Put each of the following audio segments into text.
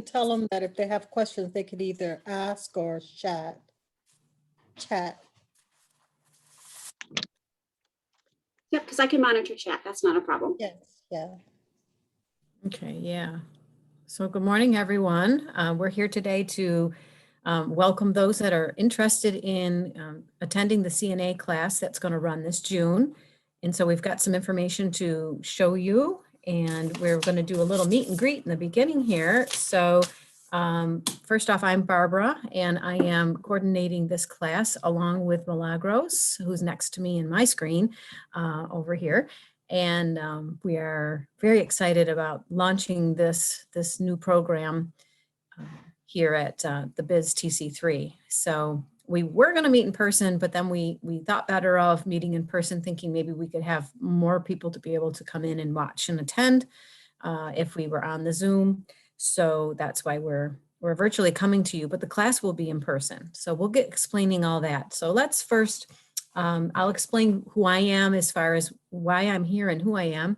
tell them that if they have questions, they could either ask or chat. Yep, because I can monitor chat. That's not a problem. Yes, yeah. Okay, yeah. So good morning, everyone. We're here today to welcome those that are interested in attending the CNA class that's going to run this June. And so we've got some information to show you, and we're going to do a little meet and greet in the beginning here. So first off, I'm Barbara, and I am coordinating this class along with Milagros, who's next to me in my screen over here. And we are very excited about launching this new program here at the Biz TC3. So we were going to meet in person, but then we thought better of meeting in person, thinking maybe we could have more people to be able to come in and watch and attend if we were on the Zoom. So that's why we're virtually coming to you, but the class will be in person. So we'll get explaining all that. So let's first, I'll explain who I am as far as why I'm here and who I am.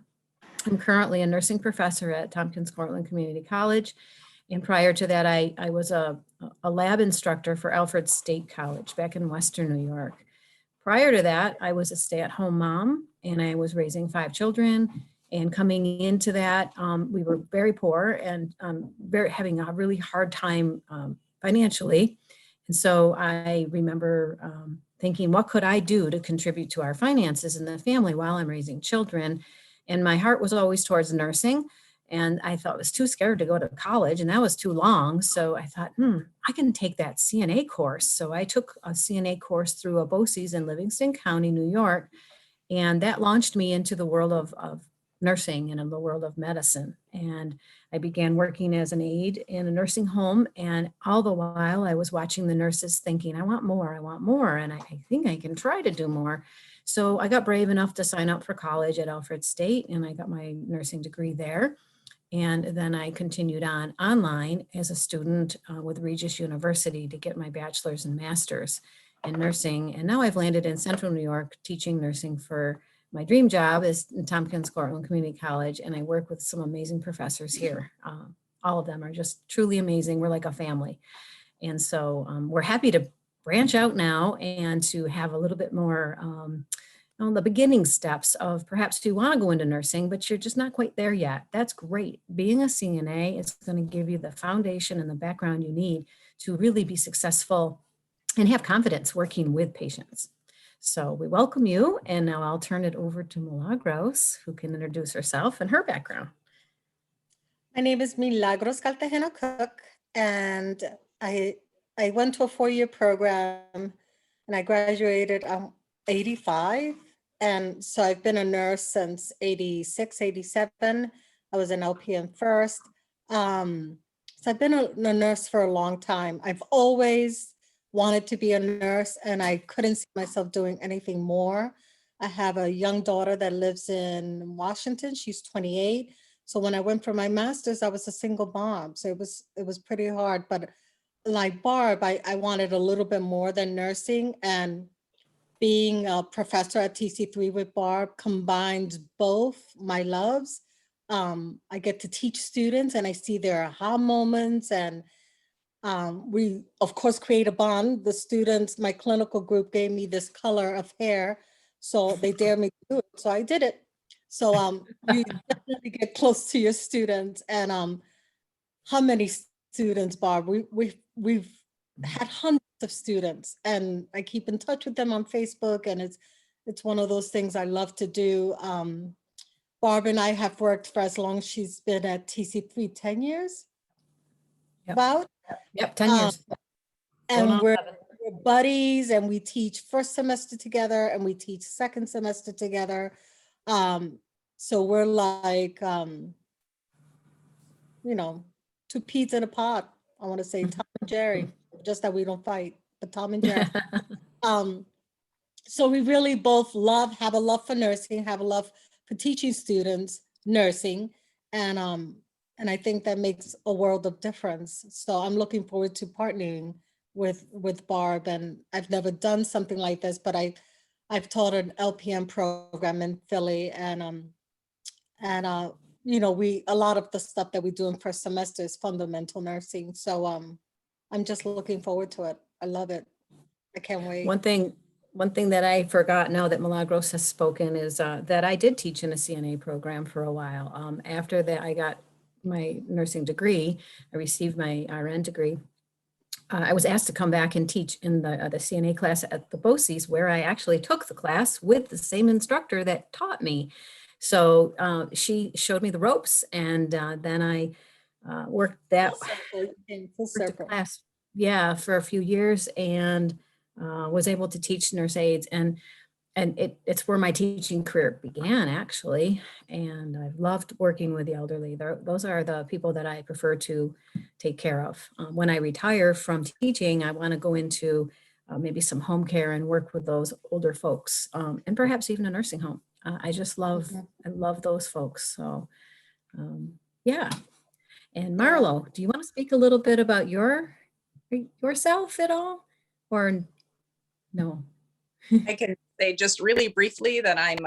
I'm currently a nursing professor at Tompkins Cortland Community College. And prior to that, I was a lab instructor for Alfred State College back in Western New York. Prior to that, I was a stay-at-home mom, and I was raising 5 children. And coming into that, we were very poor and having a really hard time financially. And so I remember thinking, what could I do to contribute to our finances in the family while I'm raising children? And my heart was always towards nursing. And I thought I was too scared to go to college, and that was too long. So I thought, I can take that CNA course. So I took a CNA course through a BOCES in Livingston County, New York. And that launched me into the world of nursing and in the world of medicine. And I began working as an aide in a nursing home. And all the while I was watching the nurses thinking, I want more. And I think I can try to do more. So I got brave enough to sign up for college at Alfred State, and I got my nursing degree there. And then I continued on online as a student with Regis University to get my bachelor's and master's in nursing. And now I've landed in Central New York teaching nursing for my dream job is in Tompkins Cortland Community College. And I work with some amazing professors here. All of them are just truly amazing. We're like a family. And so we're happy to branch out now and to have a little bit more on the beginning steps of perhaps you want to go into nursing, but you're just not quite there yet. That's great. Being a CNA is going to give you the foundation and the background you need to really be successful and have confidence working with patients. So we welcome you. And now I'll turn it over to Milagros, who can introduce herself and her background. My name is Milagros Cartagena Cook, and I went to a 4-year program, and I graduated 85. And so I've been a nurse since 86, 87. I was an LPN first. So I've been a nurse for a long time. I've always wanted to be a nurse, and I couldn't see myself doing anything more. I have a young daughter that lives in Washington. She's 28. So when I went for my master's, I was a single mom. So it was pretty hard. But like Barb, I wanted a little bit more than nursing, and being a professor at TC3 with Barb combines both my loves. I get to teach students, and I see their aha moments, and we of course create a bond. The students, my clinical group gave me this color of hair, so they dared me to do it. So I did it. So you definitely get close to your students. And how many students, Barb? We've had hundreds of students, and I keep in touch with them on Facebook, and it's one of those things I love to do. Barb and I have worked for as long as she's been at TC3, 10 years. Yep. About. Yep, 10 years. And we're buddies, and we teach first semester together, and we teach second semester together. So we're like, two peas in a pod. I want to say Tom and Jerry, just that we don't fight, but Tom and Jerry. So we really both have a love for nursing, have a love for teaching students nursing. And I think that makes a world of difference. So I'm looking forward to partnering with Barb. And I've never done something like this, but I've taught an LPN program in Philly, and you know, a lot of the stuff that we do in first semester is fundamental nursing. So I'm just looking forward to it. I love it. I can't wait. One thing that I forgot now that Milagros has spoken is that I did teach in a CNA program for a while. After that, I got my nursing degree. I received my RN degree. I was asked to come back and teach in the CNA class at the BOCES, where I actually took the class with the same instructor that taught me. So she showed me the ropes, and then I worked that Full worked a circle. class, yeah, for a few years, and was able to teach nurse aides, and it's where my teaching career began, actually. And I've loved working with the elderly. Those are the people that I prefer to take care of. When I retire from teaching, I want to go into maybe some home care and work with those older folks, and perhaps even a nursing home. I just love, I love those folks. So yeah. And Yeah. Marlo, do you want to speak a little bit about yourself at all? Or no? I can say just really briefly that I'm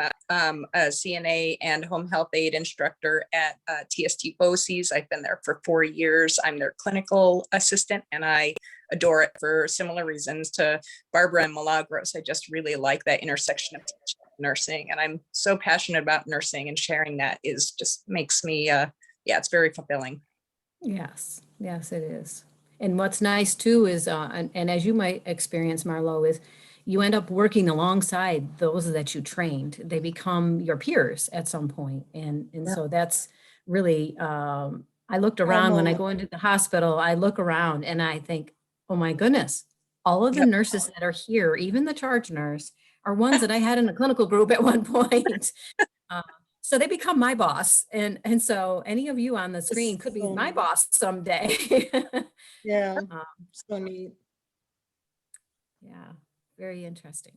a CNA and home health aide instructor at TST BOCES. I've been there for 4 years. I'm their clinical assistant, and I adore it for similar reasons to Barbara and Milagros. I just really like that intersection of teaching and nursing, and I'm so passionate about nursing, and sharing that is just makes me, yeah, it's very fulfilling. Yes, yes, it is. And what's nice too is, and as you might experience, Marlo, is you end up working alongside those that you trained. They become your peers at some point. And so that's really, I looked around when I go into the hospital, I look around and I think, oh my goodness, all of the Yep. nurses that are here, even the charge nurse, are ones that I had in a clinical group at one point. So they become my boss. And so any of you on the screen could be my boss someday. Yeah, Um, so neat. Yeah, very interesting.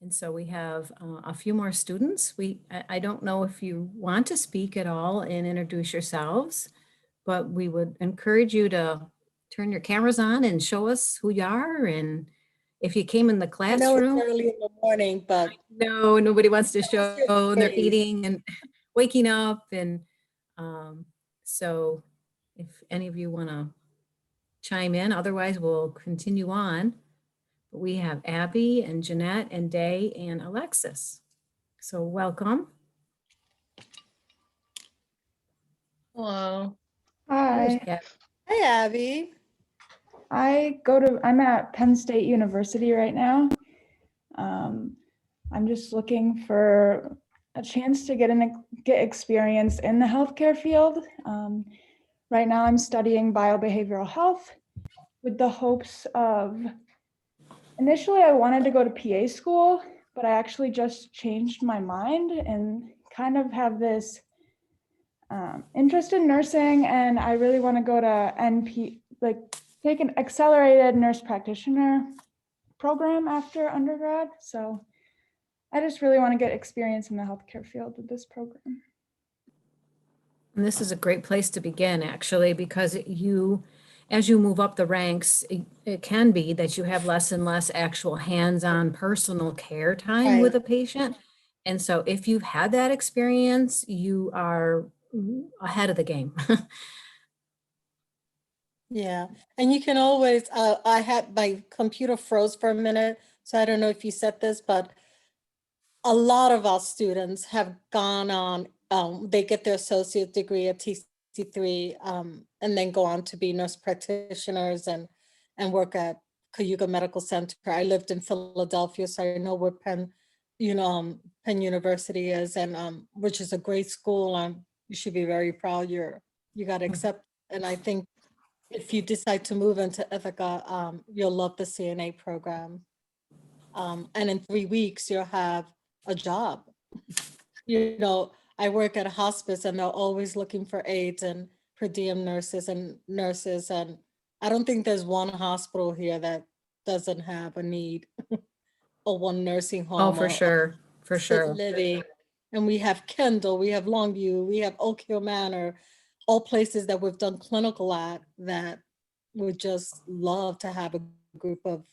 And so we have a few more students. I don't know if you want to speak at all and introduce yourselves, but we would encourage you to turn your cameras on and show us who you are. And if you came in the I know classroom, it's early in the morning, but no, nobody wants to show, and they're face. eating and waking up. And so if any of you want to chime in, otherwise we'll continue on. We have Abby and Jeanette and Day and Alexis. So welcome. Hello. There's Hi, Abby. Hi, Abby. I'm at Penn State University right now. I'm just looking for a chance to get experience in the healthcare field. Right now I'm studying biobehavioral health with the hopes of, initially I wanted to go to PA school, but I actually just changed my mind and kind of have this interest in nursing, and I really want to go to NP, like take an accelerated nurse practitioner program after undergrad. So I just really want to get experience in the healthcare field with this program. And this is a great place to begin, actually, because as you move up the ranks, it can be that you have less and less actual hands-on personal care time with a patient. And so if you've had that experience, you are ahead of the game. Yeah, and you can always, I had my computer froze for a minute, so I don't know if you said this, but a lot of our students have gone on, they get their associate degree at TC3, and then go on to be nurse practitioners and work at Cayuga Medical Center. I lived in Philadelphia, so I know where Penn University is, and which is a great school. You should be very proud. You got to accept, and I think if you decide to move into Ithaca, you'll love the CNA program. And in 3 weeks, you'll have a job. You know, I work at a hospice and they're always looking for aides and per diem nurses. And I don't think there's one hospital here that doesn't have a need or one nursing home. Oh, for sure, for assisted sure. living. And we have Kendall, we have Longview, we have Oak Hill Manor, all places that we've done clinical at that would just love to have a group of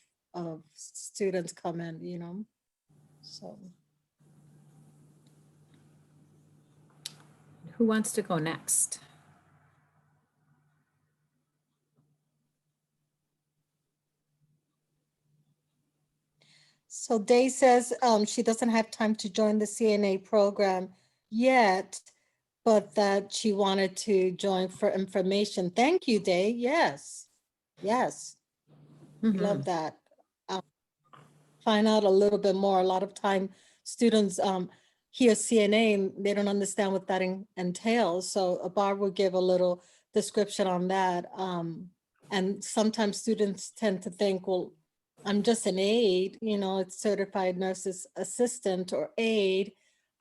students come in, you know, so. who wants to go next? So Day says she doesn't have time to join the CNA program yet, but that she wanted to join for information. Thank you, Day. Yes, yes, we Mhm. love that. Find out a little bit more. A lot of time students hear CNA and they don't understand what that entails. So Barb will give a little description on that. And sometimes students tend to think, well, I'm just an aide, you know, it's certified nurse's assistant or aide.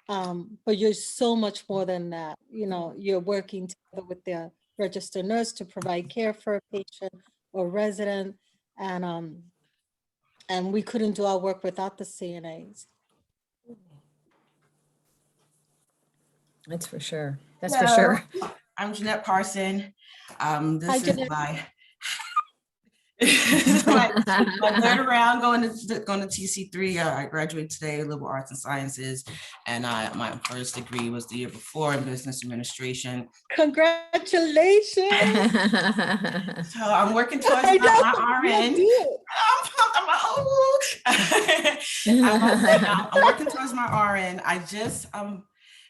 But you're so much more than that. You know, you're working together with the registered nurse to provide care for a patient or resident. And we couldn't do our work without the CNAs. That's for sure. That's for Hello, sure. I'm Jeanette Parson. Hi, This is Jeanette. my third round going to TC3. I graduated today, liberal arts and sciences, and my first degree was the year before in business administration. Congratulations. So I'm working towards I know, my RN. you I'm pumped. I'm like, oh. I'm working towards my RN. I just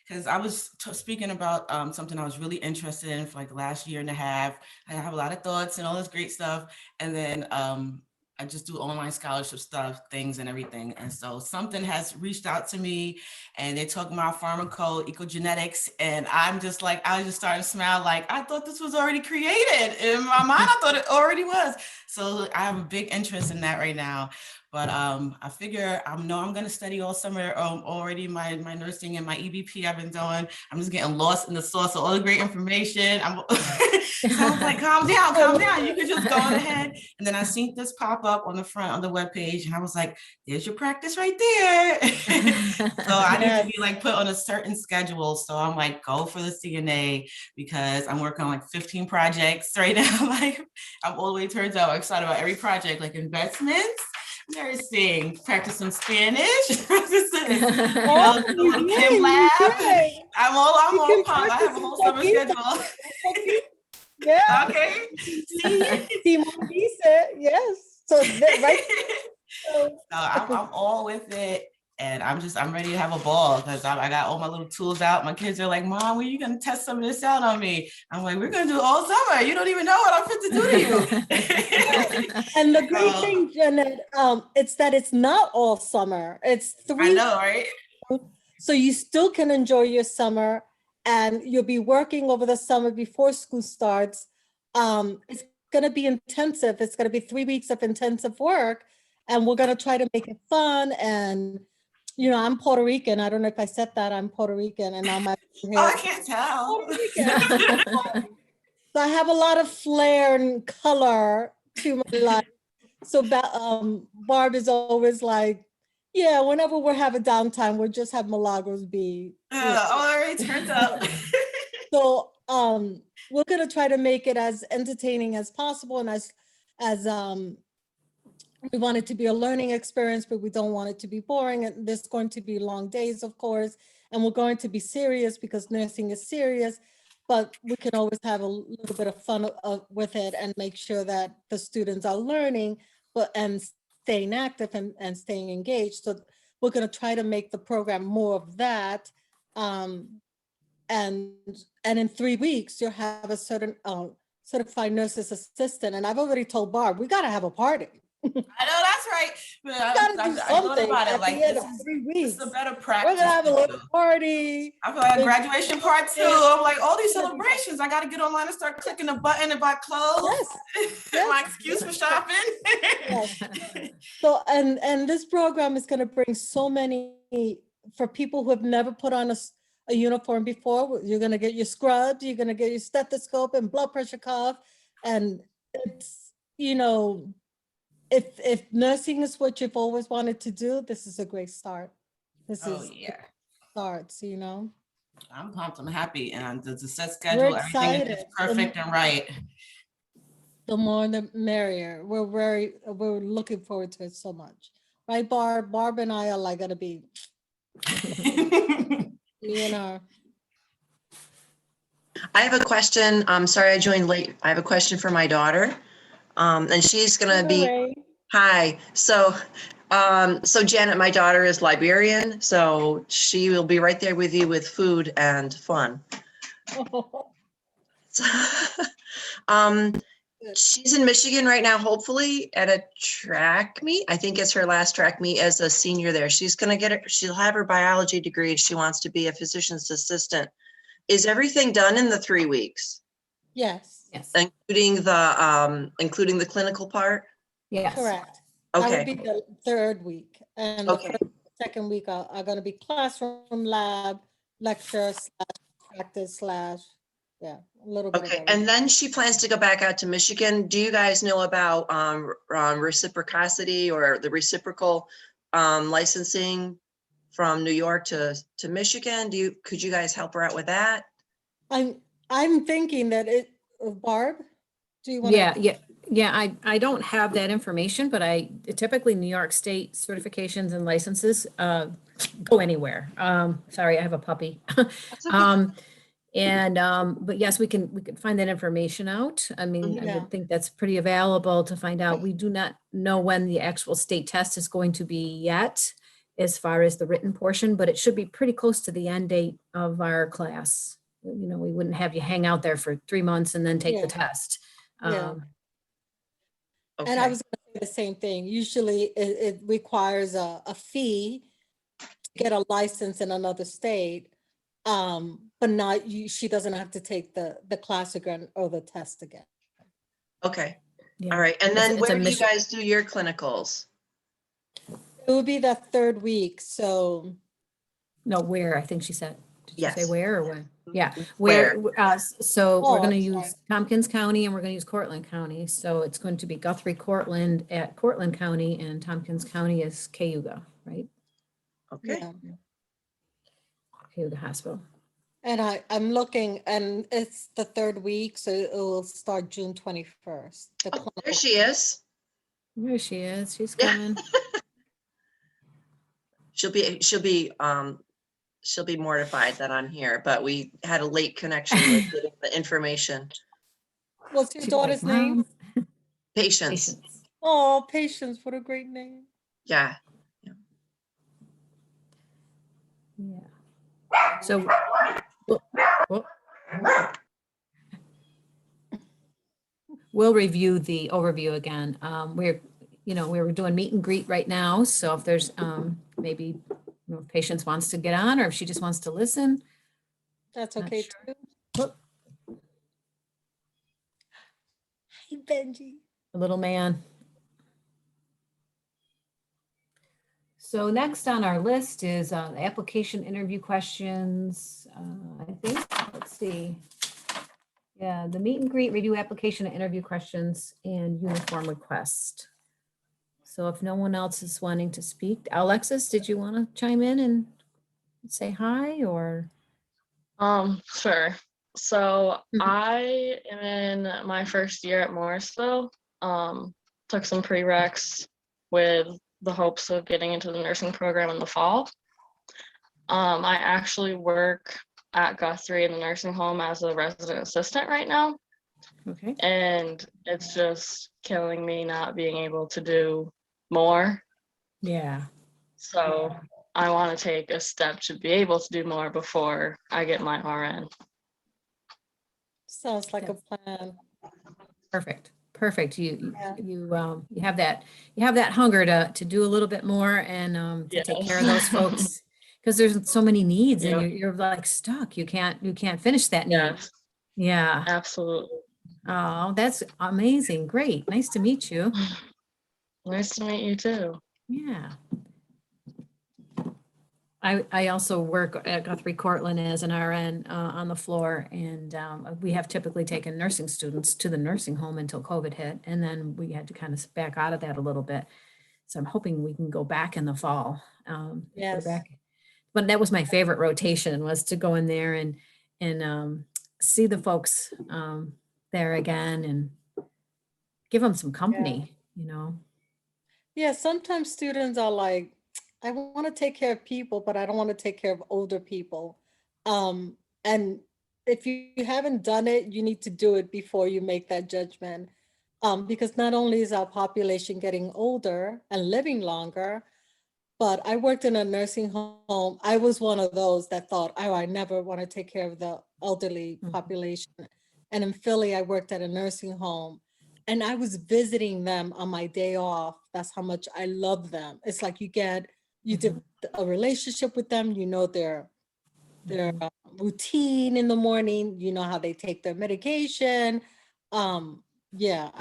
because I was speaking about something I was really interested in for like the last year and a half. I have a lot of thoughts and all this great stuff. And then I just do online scholarship stuff, things and everything. And so something has reached out to me and they're talking about pharmaco ecogenetics. And I'm just like, I was just starting to smile like, I thought this was already created. In my mind, I thought it already was. So I have a big interest in that right now. But I figure I'm going to study all summer already my nursing and my EBP I've been doing. I'm just getting lost in the source of all the great information. So I was like, calm down. You can just go on ahead. And then I seen this pop up on the front of the webpage and I was like, there's your practice right there. So I need to be like put on a certain schedule. So I'm like, go for the CNA because I'm working on like 15 projects right now. Like I'm all the way, turns out I'm excited about every project, like investments, nursing, practicing Spanish, practicing the chem lab. I'm all pumped. I have a whole summer schedule. Yeah. Okay. Simone dice, yes. So right. So I'm all with it. And I'm ready to have a ball because I got all my little tools out. My kids are like, Mom, when are you going to test some of this out on me? I'm like, we're going to do it all summer. You don't even know what I'm fit to do to you. And the great thing, Janet, it's that it's not all summer. It's 3 I know, right? So you still can enjoy your summer and you'll be working over the summer before school starts. It's going to be intensive. It's going to be 3 weeks of intensive work and we're going to try to make it fun. And, you know, I'm Puerto Rican. I don't know if I said that. I'm Puerto Rican and now my Oh, I can't tell. So I have a lot of flair and color to my life. So Barb is always like, yeah, whenever we're having downtime, we'll just have Milagros be. All right, turns out. So we're gonna try to make it as entertaining as possible and as we want it to be a learning experience, but we don't want it to be boring. And there's going to be long days, of course, and we're going to be serious because nursing is serious, but we can always have a little bit of fun with it and make sure that the students are learning, and staying active and staying engaged. So we're going to try to make the program more of that. And in 3 weeks, you'll have a certain certified nurse's assistant. And I've already told Barb, we got to have a party. I know that's right. But I thought about it like this is a better practice. We're gonna have a little party. I feel like a graduation part 2. I'm like, all these celebrations. I got to get online and start clicking the button and buy clothes. Yes. My excuse for shopping. Yes. So and this program is going to bring so many for people who have never put on a uniform before. You're going to get your scrubs. You're going to get your stethoscope and blood pressure cuff, and it's, you know. If nursing is what you've always wanted to do, this is a great start. This is starts, you know. I'm pumped. I'm happy, and the set schedule, everything is perfect and right. The more the merrier. We're looking forward to it so much, right, Barb? Barb and I are like gonna be, you know. I have a question. I'm sorry I joined late. I have a question for my daughter. And she's gonna be, Hooray. hi. So Janet, my daughter is Liberian, so she will be right there with you with food and fun. Um, she's in Michigan right now, hopefully at a track meet. I think it's her last track meet as a senior there. She's gonna get her, she'll have her biology degree and she wants to be a physician's assistant. Is everything done in the 3 weeks, Yes, Yes, including the clinical part? yes. correct. That would be Okay, the third week. And the okay, second week are going to be classroom, lab, lecture, slash practice, slash, yeah, a little bit of okay. everything. And then she plans to go back out to Michigan. Do you guys know about reciprocity or the reciprocal licensing from New York to Michigan? Could you guys help her out with that? I'm thinking that Barb, do you want to? Yeah. I don't have that information, but typically New York State certifications and licenses go anywhere. Sorry, I have a puppy. That's okay. But yes, we can find that information out. I mean, I Yeah. would think that's pretty available to find out. We do not know when the actual state test is going to be yet, as far as the written portion, but it should be pretty close to the end date of our class. You know, we wouldn't have you hang out there for 3 months and then take the Yeah. test. Yeah. And I Okay, was going to say the same thing. Usually it requires a fee to get a license in another state. But not she doesn't have to take the class again or the test again. okay. Yeah. All right. And It's- then it's a where do you mission- guys do your clinicals? It would be the third week. So No, where, I think she said. Did you say Yes. where or when? Yeah, Where? so we're Oh, gonna I'm use sorry. Tompkins County and we're gonna use Cortland County. So it's going to be Guthrie, Cortland at Cortland County and Tompkins County is Cayuga, right? Okay, yeah. Cayuga Hospital. And I'm looking, and it's the third week, so it will start June 21st. The oh, there clinical. she is. There she is, she's Yeah. coming. She'll be mortified that I'm here, but we had a late connection with getting the information. What's your She's like, daughter's name? "Mom." Patience, Patience. Oh, Patience, what a great name. yeah. Yeah. So. Well, we'll review the overview again. We were doing meet and greet right now. So if there's maybe if Patience wants to get on or if she just wants to listen. That's Not okay sure. too. Whoop, Hey, Benji. the little man. So next on our list is application interview questions. I think, let's see. Yeah, the meet and greet, review application and interview questions and uniform request. So if no one else is wanting to speak, Alexis, did you want to chime in and say hi or? Sure. So Mhm. I am in my first year at Morrisville. Took some prereqs with the hopes of getting into the nursing program in the fall. I actually work at Guthrie in the nursing home as a resident assistant right now, Okay. and it's just killing me not being able to do more. Yeah. So I want to take a step to be able to do more before I get my RN. Sounds like a Yes. plan. Perfect. Perfect. You Yeah. you have that hunger to do a little bit more and to take care of those folks because there's so many needs and Yeah. you're like stuck. You can't finish that need. Yes, Yeah. absolutely. Oh, that's amazing. Great. Nice to meet you. Nice to meet you too. Yeah. I also work at Guthrie Cortland as an RN on the floor, and we have typically taken nursing students to the nursing home until COVID hit, and then we had to kind of back out of that a little bit. So I'm hoping we can go back in the fall. If we're Yes. back. But that was my favorite rotation, was to go in there and see the folks there again and give them some company, you know. Yeah, sometimes students are like, I want to take care of people, but I don't want to take care of older people. And if you haven't done it, you need to do it before you make that judgment. Because not only is our population getting older and living longer, but I worked in a nursing home. I was one of those that thought, oh, I never want to take care of the elderly population. And in Philly, I worked at a nursing home and I was visiting them on my day off. That's how much I love them. It's like you did a relationship with them, you know, their routine in the morning, you know how they take their medication. Yeah,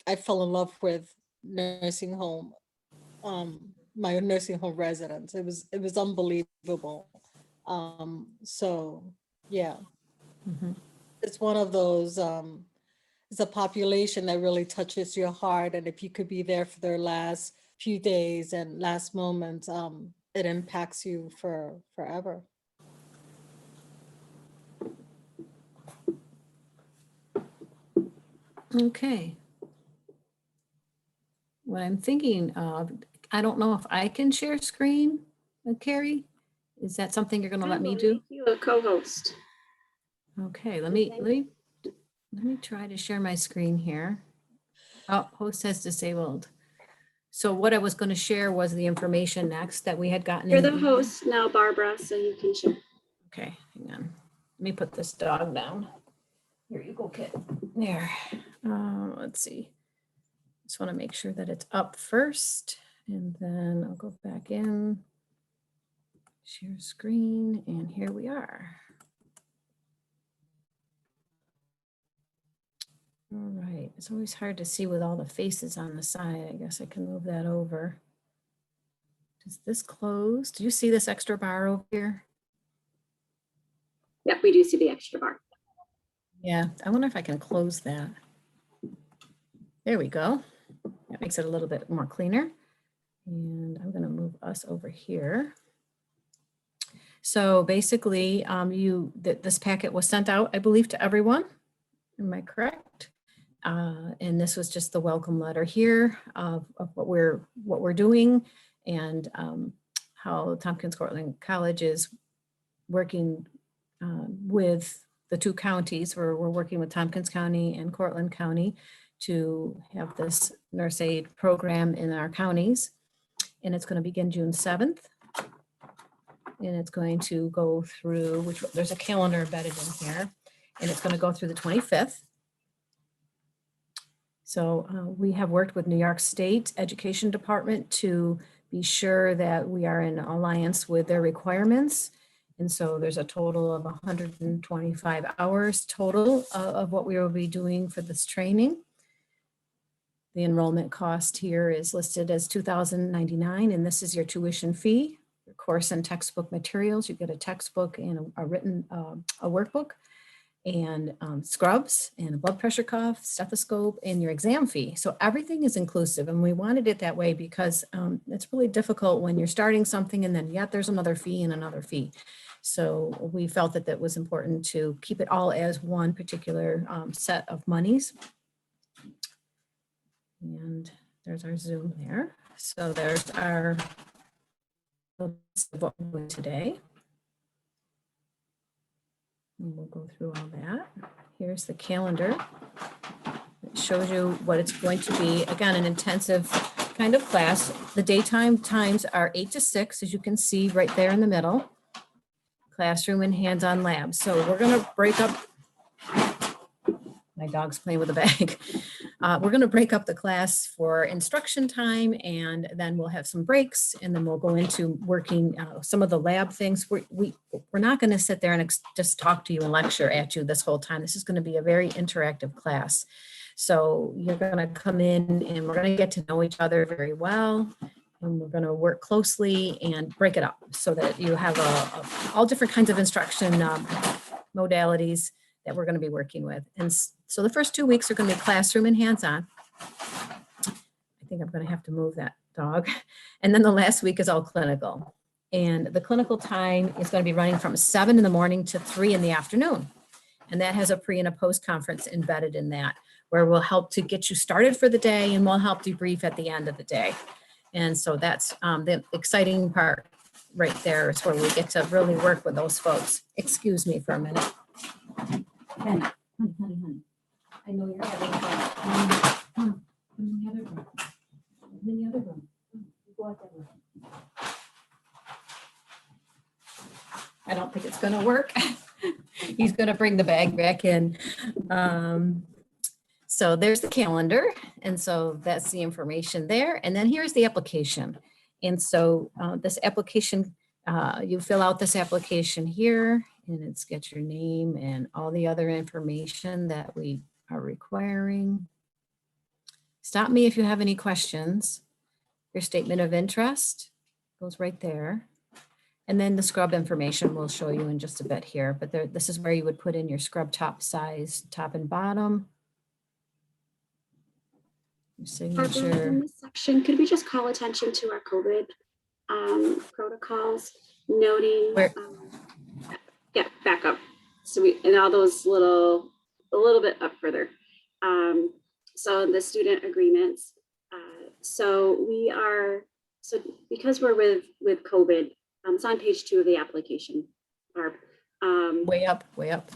I fell in love with nursing home, my nursing home residents. It was unbelievable. So yeah, Mhm. it's one of those, it's a population that really touches your heart. And if you could be there for their last few days and last moments, it impacts you for forever. Okay. What I'm thinking of, I don't know if I can share screen, Carrie? Is that something you're gonna I let me will do? make you a co-host. Okay, let me try to share my screen here. Oh, host has disabled. So what I was gonna share was the information next that we had gotten. You're in the email. host now, Barbara, so you can share. Okay, hang on. Let me put this dog down. Here you go, kid. There. Let's see. Just want to make sure that it's up first, and then I'll go back in, share screen, and here we are. All right, it's always hard to see with all the faces on the side. I guess I can move that over. Does this close? Do you see this extra bar over here? Yep, we do see the extra bar. Yeah, I wonder if I can close that. There we go. That makes it a little bit more cleaner. And I'm going to move us over here. So basically, this packet was sent out, I believe, to everyone. Am I correct? And this was just the welcome letter here of what we're doing and how Tompkins Cortland College is working with the two counties. We're working with Tompkins County and Cortland County to have this nurse aid program in our counties. And it's going to begin June 7th. And it's going to go through, there's a calendar embedded in here, and it's going to go through the 25th. So we have worked with New York State Education Department to be sure that we are in alliance with their requirements. And so there's a total of 125 hours total of what we will be doing for this training. The enrollment cost here is listed as $2,099, and this is your tuition fee, your course and textbook materials. You get a textbook and a written a workbook, and scrubs and a blood pressure cuff, stethoscope, and your exam fee. So everything is inclusive, and we wanted it that way because it's really difficult when you're starting something and then yet there's another fee and another fee. So we felt that that was important to keep it all as one particular set of monies. And there's our Zoom there. So there's our list of what we're doing today. And we'll go through all that. Here's the calendar. It shows you what it's going to be. Again, an intensive kind of class. The daytime times are 8 to 6, as you can see right there in the middle. Classroom and hands-on labs. So we're going to break up. My dog's playing with a bag. We're going to break up the class for instruction time, and then we'll have some breaks, and then we'll go into working some of the lab things. We're not going to sit there and just talk to you and lecture at you this whole time. This is going to be a very interactive class. So you're going to come in and we're going to get to know each other very well, and we're going to work closely and break it up so that you have all different kinds of instruction modalities that we're going to be working with. And so the first 2 weeks are going to be classroom and hands-on. I think I'm going to have to move that dog. And then the last week is all clinical. And the clinical time is going to be running from 7 in the morning to 3 in the afternoon. And that has a pre and a post conference embedded in that, where we'll help to get you started for the day, and we'll help debrief at the end of the day. And so that's the exciting part right there. Is where we get to really work with those folks. Excuse me for a minute. Honey, honey. I know you're having fun. Come in the other room. Come in the other room. Go out that way. I don't think it's gonna work. He's gonna bring the bag back in. So there's the calendar. And so that's the information there. And then here's the application. And so this application, you fill out this application here and it's got your name and all the other information that we are requiring. Stop me if you have any questions. Your statement of interest goes right there. And then the scrub information we'll show you in just a bit here, but this is where you would put in your scrub top size, top and bottom. Your Barbara, signature. in this section, could we just call attention to our COVID protocols, noting, Where- yeah, back up. So and all those a little bit up further. So the student agreements. So because we're with COVID, it's on page 2 of the application, Barb. Way up, way up.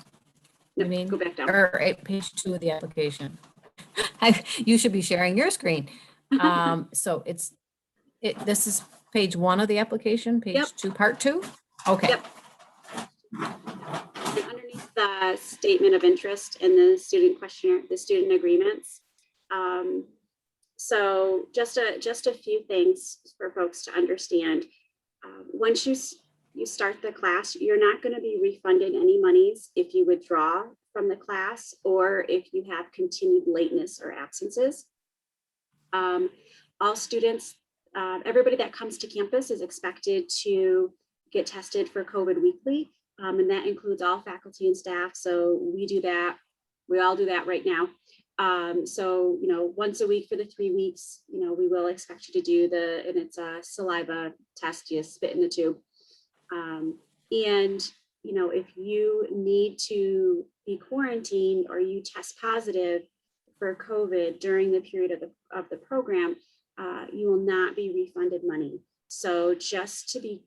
You No, mean, go back down. or at page 2 of the application. You should be sharing your screen. So this is page 1 of the application, page Yep. 2, part 2? Okay. Yep. And underneath the statement of interest and the student questionnaire, the student agreements. So just a few things for folks to understand. Once you start the class, you're not going to be refunded any monies if you withdraw from the class or if you have continued lateness or absences. All students, everybody that comes to campus is expected to get tested for COVID weekly, and that includes all faculty and staff. So we do that. We all do that right now. So, once a week for the 3 weeks, we will expect you to do and it's a saliva test, you spit in the tube. And, if you need to be quarantined or you test positive for COVID during the period of the program, you will not be refunded money. So just to be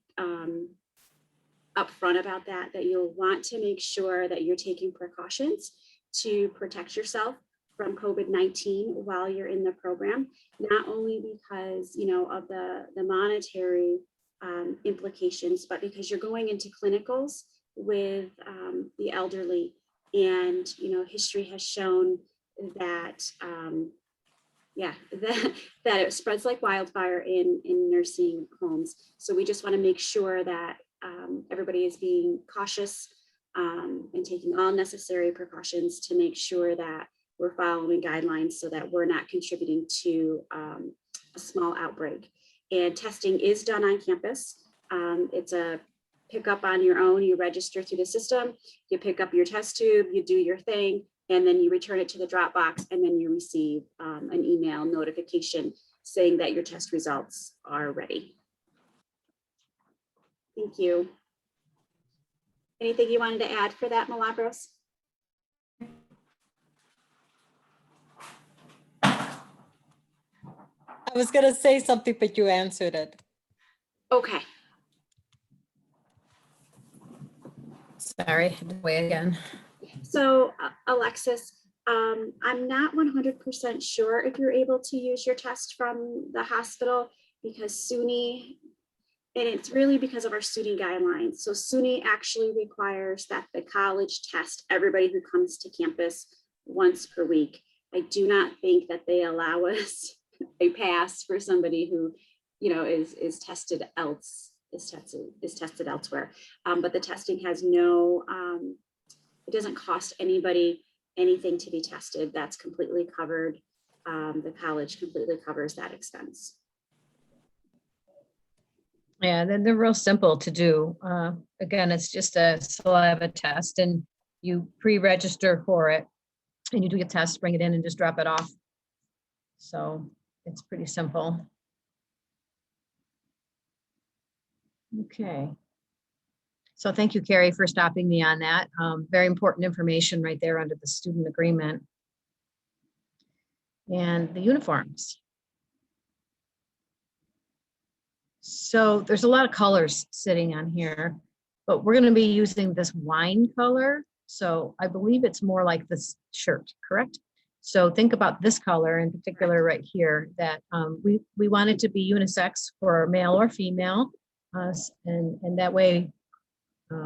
upfront about that you'll want to make sure that you're taking precautions to protect yourself from COVID-19 while you're in the program, not only because, of the monetary implications, but because you're going into clinicals with the elderly. And, history has shown that, that it spreads like wildfire in nursing homes. So we just want to make sure that everybody is being cautious and taking all necessary precautions to make sure that we're following guidelines so that we're not contributing to a small outbreak. And testing is done on campus. It's a pick up on your own. You register through the system, you pick up your test tube, you do your thing, and then you return it to the drop box, and then you receive an email notification saying that your test results are ready. Thank you. Anything you wanted to add for that, Milagros? I was gonna say something, but you answered it. Okay. Sorry, way again. So Alexis, I'm not 100% sure if you're able to use your test from the hospital because SUNY, and it's really because of our SUNY guidelines. So SUNY actually requires that the college test everybody who comes to campus once per week. I do not think that they allow us a pass for somebody who, is tested elsewhere. But the testing has no, it doesn't cost anybody anything to be tested. That's completely covered. The college completely covers that expense. Yeah, they're real simple to do. Again, it's just a saliva test and you pre-register for it and you do your test, bring it in and just drop it off. So it's pretty simple. Okay. So thank you, Carrie, for stopping me on that. Very important information right there under the student agreement. And the uniforms. So there's a lot of colors sitting on here, but we're going to be using this wine color. So I believe it's more like this shirt, correct? So think about this color in particular right here, that we want it to be unisex for male or female. And that way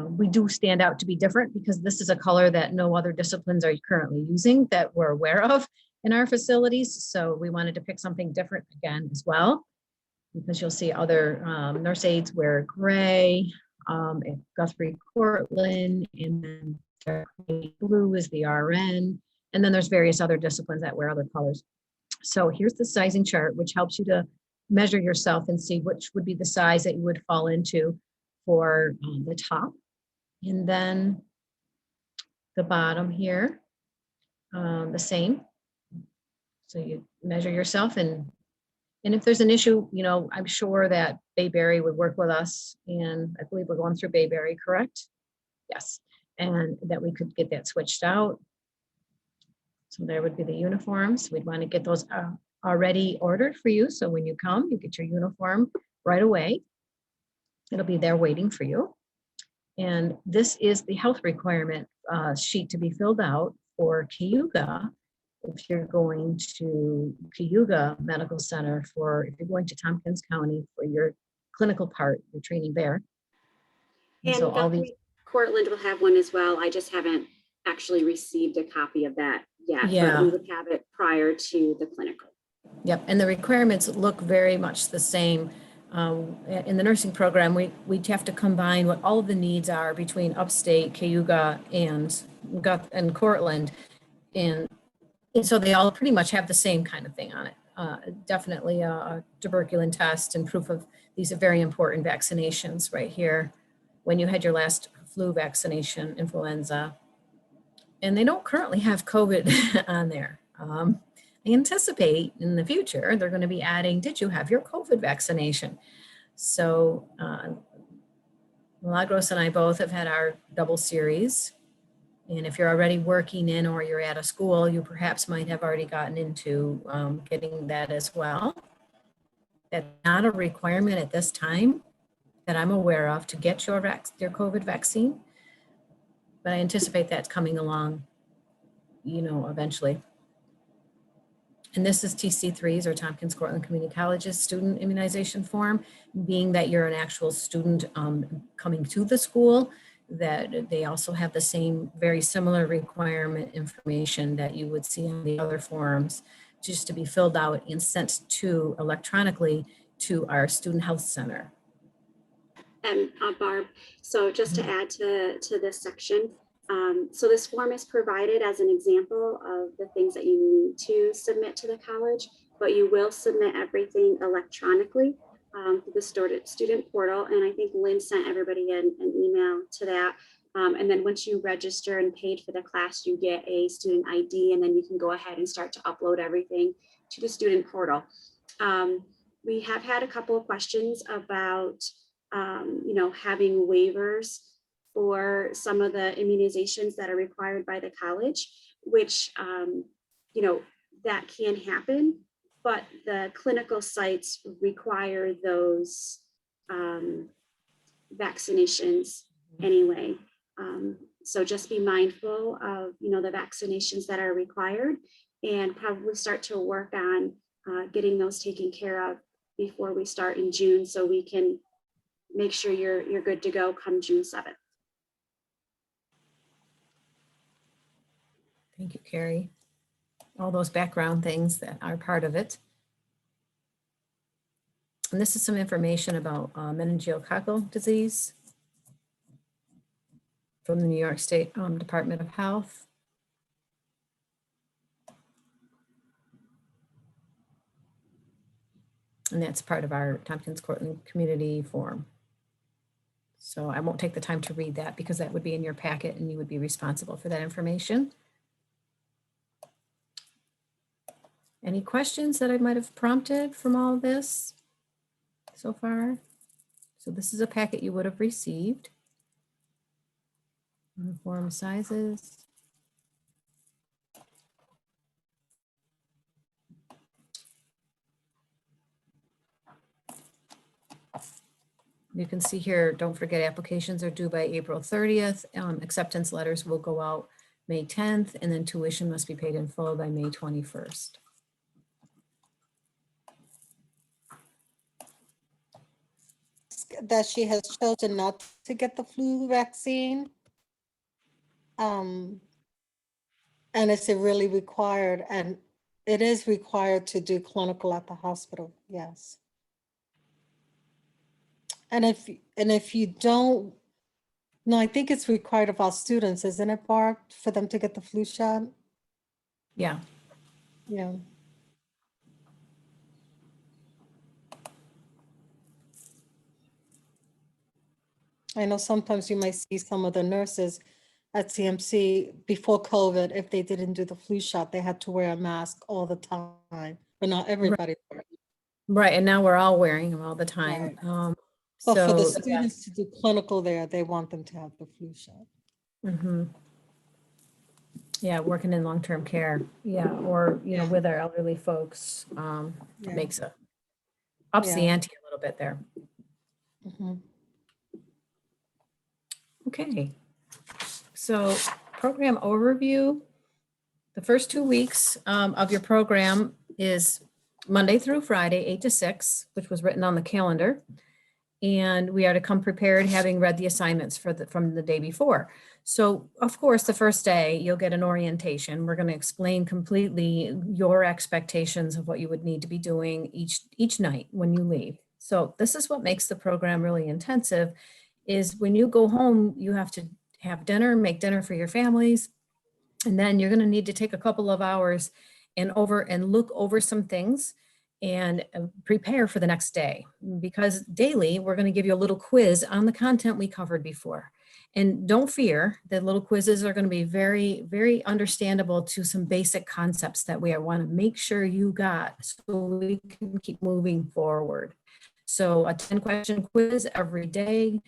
we do stand out to be different, because this is a color that no other disciplines are currently using that we're aware of in our facilities. So we wanted to pick something different again as well, because you'll see other nurse aides wear gray, at Guthrie Cortland, and then dark blue is the RN. And then there's various other disciplines that wear other colors. So here's the sizing chart, which helps you to measure yourself and see which would be the size that you would fall into for the top. And then the bottom here, the same. So you measure yourself, and if there's an issue, you know, I'm sure that Bayberry would work with us, and I believe we're going through Bayberry, correct? Yes, and that we could get that switched out. So there would be the uniforms. We'd want to get those already ordered for you. So when you come, you get your uniform right away. It'll be there waiting for you. And this is the health requirement sheet to be filled out for Cayuga. If you're going to Cayuga Medical Center, if you're going to Tompkins County for your clinical part, your training there. And so all these, Guthrie Cortland will have one as well. I just haven't actually received a copy of that yet. Yeah. But we would have it prior to the clinical. yep, and the requirements look very much the same. In the nursing program, we'd have to combine what all of the needs are between upstate, Cayuga, and Cortland. And so they all pretty much have the same kind of thing on it. Definitely a tuberculin test and proof of these are very important vaccinations right here. When you had your last flu vaccination, influenza, and they don't currently have COVID on there. I anticipate in the future, they're going to be adding, did you have your COVID vaccination? So Milagros and I both have had our double series. And if you're already working in or you're at a school, you perhaps might have already gotten into getting that as well. That's not a requirement at this time that I'm aware of to get your COVID vaccine, but I anticipate that's coming along, you know, eventually. And this is TC3's or Tompkins Cortland Community College's student immunization form, being that you're an actual student coming to the school, that they also have the same very similar requirement information that you would see on the other forms, just to be filled out and sent to electronically to our student health center. And Barb, so just to add to this section, so this form is provided as an example of the things that you need to submit to the college, but you will submit everything electronically through the student portal. And I think Lynn sent everybody an email to that. And then once you register and paid for the class, you get a student ID, and then you can go ahead and start to upload everything to the student portal. We have had a couple of questions about having waivers for some of the immunizations that are required by the college, which, that can happen, but the clinical sites require those vaccinations anyway. So just be mindful of, the vaccinations that are required, and probably start to work on getting those taken care of before we start in June, so we can make sure you're good to go come June 7th. Thank you, Carrie. All those background things that are part of it. And this is some information about meningococcal disease from the New York State Department of Health. And that's part of our Tompkins Cortland community form. So I won't take the time to read that because that would be in your packet and you would be responsible for that information. Any questions that I might have prompted from all of this so far? So this is a packet you would have received. Uniform sizes. You can see here, don't forget applications are due by April 30th. Acceptance letters will go out May 10th, and then tuition must be paid in full by May 21st. That she has chosen not to get the flu vaccine. And is it really required? And it is required to do clinical at the hospital, yes. And if you don't, no, I think it's required of our students, isn't it, Barb, for them to get the flu shot? Yeah. Yeah. I know sometimes you might see some of the nurses at CMC before COVID, if they didn't do the flu shot, they had to wear a mask all the time, but not everybody. Right, and now we're all wearing them all the time. But for the So, yeah. students to do clinical there, they want them to have the flu shot. Mhm. Yeah, working in long-term care, yeah, or, you know, with our elderly folks, Yeah. makes ups the Yeah. ante a little bit there. Mhm. Okay. So program overview, the first 2 weeks of your program is Monday through Friday, 8 to 6, which was written on the calendar. And we are to come prepared, having read the assignments from the day before. So of course, the first day you'll get an orientation. We're going to explain completely your expectations of what you would need to be doing each night when you leave. So this is what makes the program really intensive, is when you go home, you have to have dinner, make dinner for your families. And then you're going to need to take a couple of hours and look over some things and prepare for the next day, because daily we're going to give you a little quiz on the content we covered before. And don't fear, the little quizzes are going to be very, very understandable to some basic concepts that we want to make sure you got so we can keep moving forward. So a 10-question quiz every day,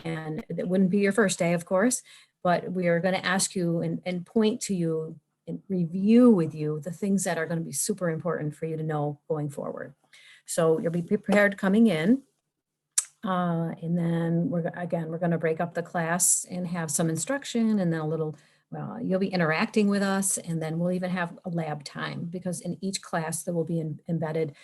and it wouldn't be your first day, of course, but we are going to ask you and point to you and review with you the things that are going to be super important for you to know going forward. So you'll be prepared coming in. And then we're going to break up the class and have some instruction, and then a little, well, you'll be interacting with us, and then we'll even have a lab time, because in each class there will be embedded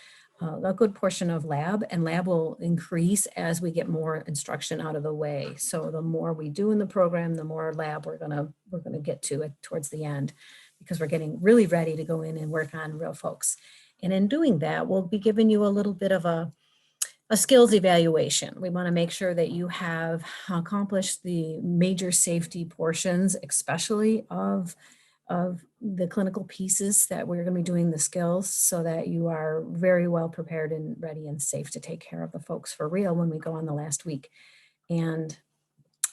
a good portion of lab, and lab will increase as we get more instruction out of the way. So the more we do in the program, the more lab we're gonna get to it towards the end, because we're getting really ready to go in and work on real folks. And in doing that, we'll be giving you a little bit of a skills evaluation. We want to make sure that you have accomplished the major safety portions, especially of the clinical pieces that we're going to be doing the skills, so that you are very well prepared and ready and safe to take care of the folks for real when we go on the last week. And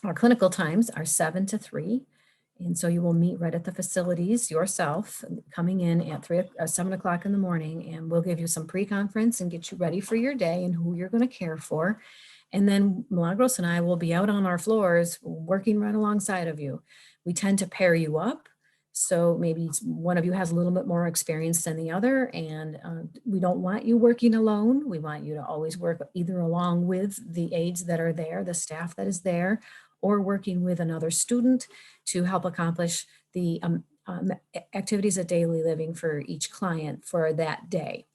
our clinical times are 7 to 3. And so you will meet right at the facilities yourself, coming in at 7 o'clock in the morning, and we'll give you some pre-conference and get you ready for your day and who you're going to care for. And then Milagros and I will be out on our floors working right alongside of you. We tend to pair you up. So maybe one of you has a little bit more experience than the other, and we don't want you working alone. We want you to always work either along with the aides that are there, the staff that is there, or working with another student to help accomplish the activities of daily living for each client for that day.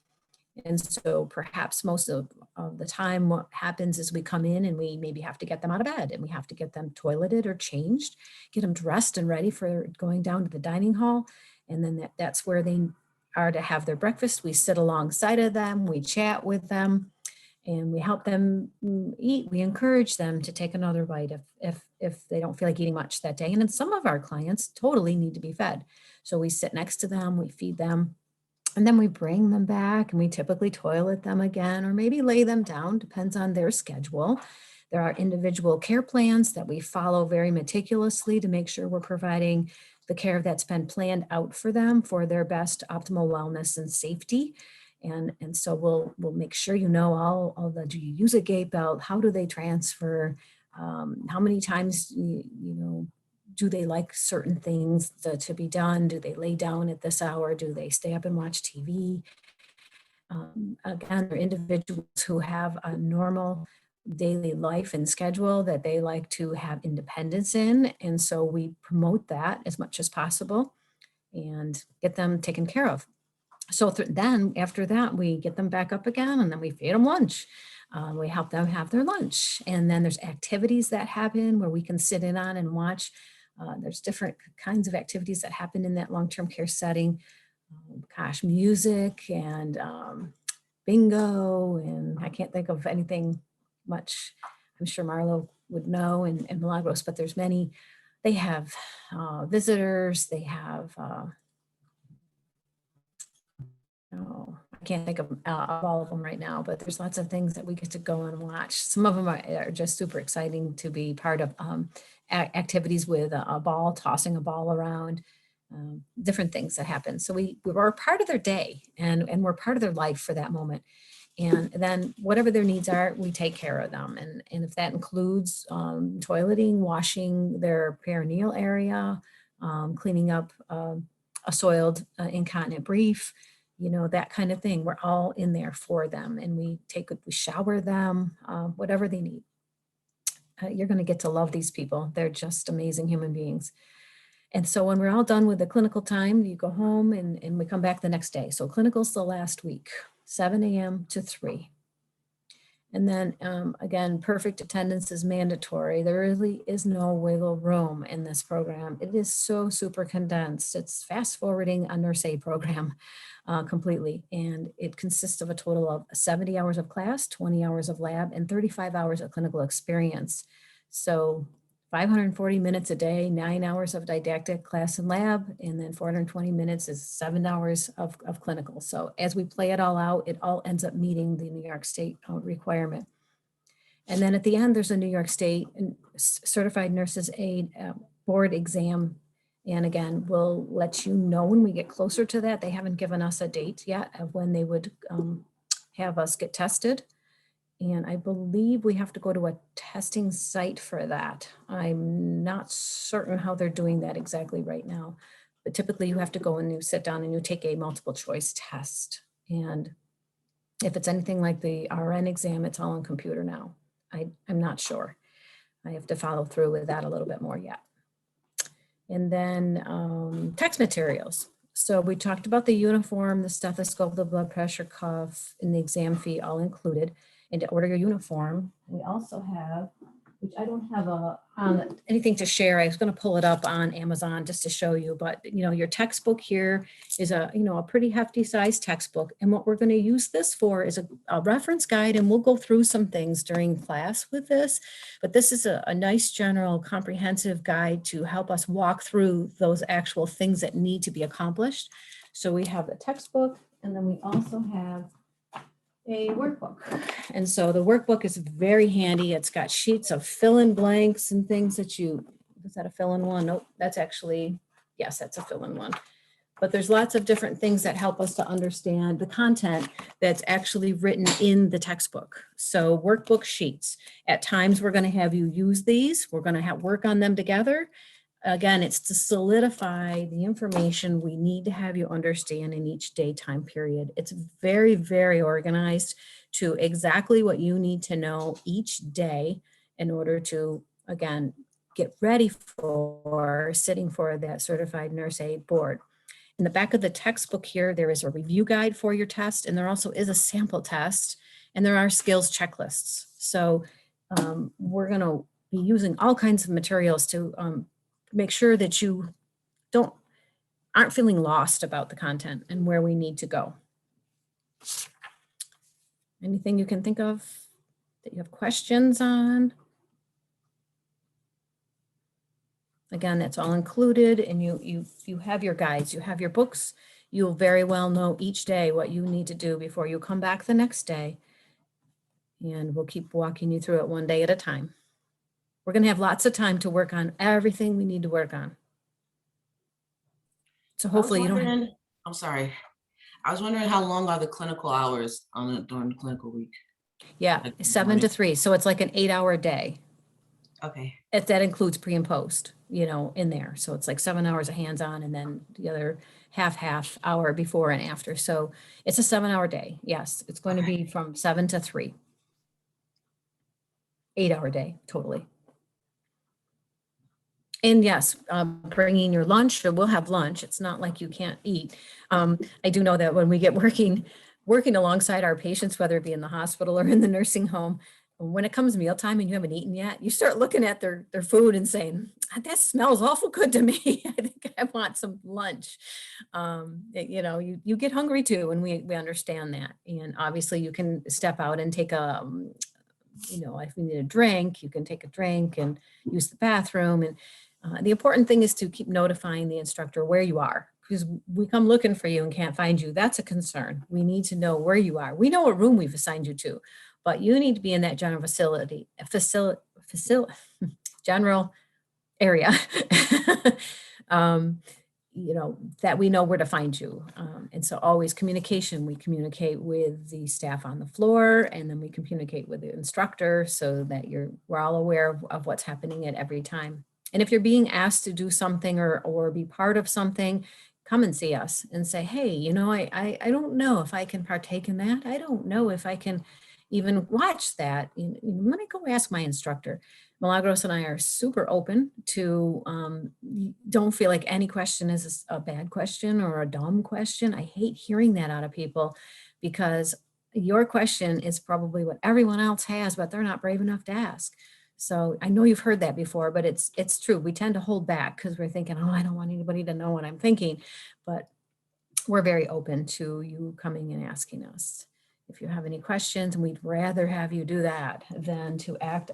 And so perhaps most of the time what happens is we come in and we maybe have to get them out of bed, and we have to get them toileted or changed, get them dressed and ready for going down to the dining hall. And then that's where they are to have their breakfast. We sit alongside of them, we chat with them, and we help them eat. We encourage them to take another bite if they don't feel like eating much that day. And then some of our clients totally need to be fed. So we sit next to them, we feed them, and then we bring them back, and we typically toilet them again, or maybe lay them down, depends on their schedule. There are individual care plans that we follow very meticulously to make sure we're providing the care that's been planned out for them for their best optimal wellness and safety. And so we'll make sure you know all the, do you use a gait belt? How do they transfer? How many times, do they like certain things to be done? Do they lay down at this hour? Do they stay up and watch TV? Again, there are individuals who have a normal daily life and schedule that they like to have independence in. And so we promote that as much as possible and get them taken care of. So then after that, we get them back up again and then we feed them lunch. We help them have their lunch. And then there's activities that happen where we can sit in on and watch. There's different kinds of activities that happen in that long-term care setting. Gosh, music and bingo, and I can't think of anything much. I'm sure Marlo would know, and Milagros, but there's many. They have visitors, they have, oh, I can't think of all of them right now, but there's lots of things that we get to go and watch. Some of them are just super exciting to be part of activities with a ball, tossing a ball around, different things that happen. So we're part of their day and we're part of their life for that moment. And then whatever their needs are, we take care of them. And if that includes toileting, washing their perineal area, cleaning up a soiled incontinent brief, you know, that kind of thing. We're all in there for them, and we shower them, whatever they need. You're going to get to love these people. They're just amazing human beings. And so when we're all done with the clinical time, you go home and we come back the next day. So clinical's the last week, 7 a.m. to 3. And then again, perfect attendance is mandatory. There really is no wiggle room in this program. It is so super condensed. It's fast forwarding a nurse aid program completely. And it consists of a total of 70 hours of class, 20 hours of lab, and 35 hours of clinical experience. So 540 minutes a day, 9 hours of didactic class and lab, and then 420 minutes is 7 hours of clinical. So as we play it all out, it all ends up meeting the New York State requirement. And then at the end, there's a New York State Certified Nurses Aid board exam. And again, we'll let you know when we get closer to that. They haven't given us a date yet of when they would have us get tested. And I believe we have to go to a testing site for that. I'm not certain how they're doing that exactly right now, but typically you have to go and you sit down and you take a multiple choice test. And if it's anything like the RN exam, it's all on computer now. I'm not sure. I have to follow through with that a little bit more yet. And then text materials. So we talked about the uniform, the stethoscope, the blood pressure cuff, and the exam fee all included. And to order your uniform, we also have, which I don't have anything to share. I was going to pull it up on Amazon just to show you, but you know, your textbook here is a pretty hefty size textbook. And what we're going to use this for is a reference guide, and we'll go through some things during class with this. But this is a nice general comprehensive guide to help us walk through those actual things that need to be accomplished. So we have the textbook, and then we also have a workbook. And so the workbook is very handy. It's got sheets of fill-in blanks and things that is that a fill-in one? Nope, that's actually, yes, that's a fill-in one. But there's lots of different things that help us to understand the content that's actually written in the textbook. So workbook sheets, at times we're going to have you use these. We're going to work on them together. Again, it's to solidify the information we need to have you understand in each daytime period. It's very, very organized to exactly what you need to know each day in order to, again, get ready for sitting for that certified nurse aid board. In the back of the textbook here, there is a review guide for your test, and there also is a sample test, and there are skills checklists. So we're going to be using all kinds of materials to make sure that you aren't feeling lost about the content and where we need to go. Anything you can think of that you have questions on? Again, that's all included, and you have your guides, you have your books. You'll very well know each day what you need to do before you come back the next day. And we'll keep walking you through it one day at a time. We're going to have lots of time to work on everything we need to work on. So hopefully you don't have, I'm sorry. I was wondering how long are the clinical hours during the clinical week? yeah, Like 7 to 3. So it's like an 8-hour day. Okay. If that includes pre and post, in there. So it's like 7 hours of hands-on and then the other half hour before and after. So it's a 7-hour day. Yes, it's going to be from 7 to 3. 8-hour day, totally. And yes, bringing your lunch, or we'll have lunch. It's not like you can't eat. I do know that when we get working alongside our patients, whether it be in the hospital or in the nursing home, when it comes mealtime and you haven't eaten yet, you start looking at their food and saying, that smells awful good to me. I think I want some lunch. You know, you get hungry too, and we understand that. And obviously you can step out and take a, you know, if you need a drink, you can take a drink and use the bathroom. And the important thing is to keep notifying the instructor where you are, because we come looking for you and can't find you. That's a concern. We need to know where you are. We know what room we've assigned you to, but you need to be in that general general area. You know, that we know where to find you. And so always communication, we communicate with the staff on the floor, and then we communicate with the instructor so that we're all aware of what's happening at every time. And if you're being asked to do something or be part of something, come and see us and say, hey, you know, I don't know if I can partake in that. I don't know if I can even watch that. You know, let me go ask my instructor. Milagros and I are super open to, don't feel like any question is a bad question or a dumb question. I hate hearing that out of people, because your question is probably what everyone else has, but they're not brave enough to ask. So I know you've heard that before, but it's true. We tend to hold back because we're thinking, oh, I don't want anybody to know what I'm thinking, but we're very open to you coming and asking us if you have any questions, and we'd rather have you do that than to act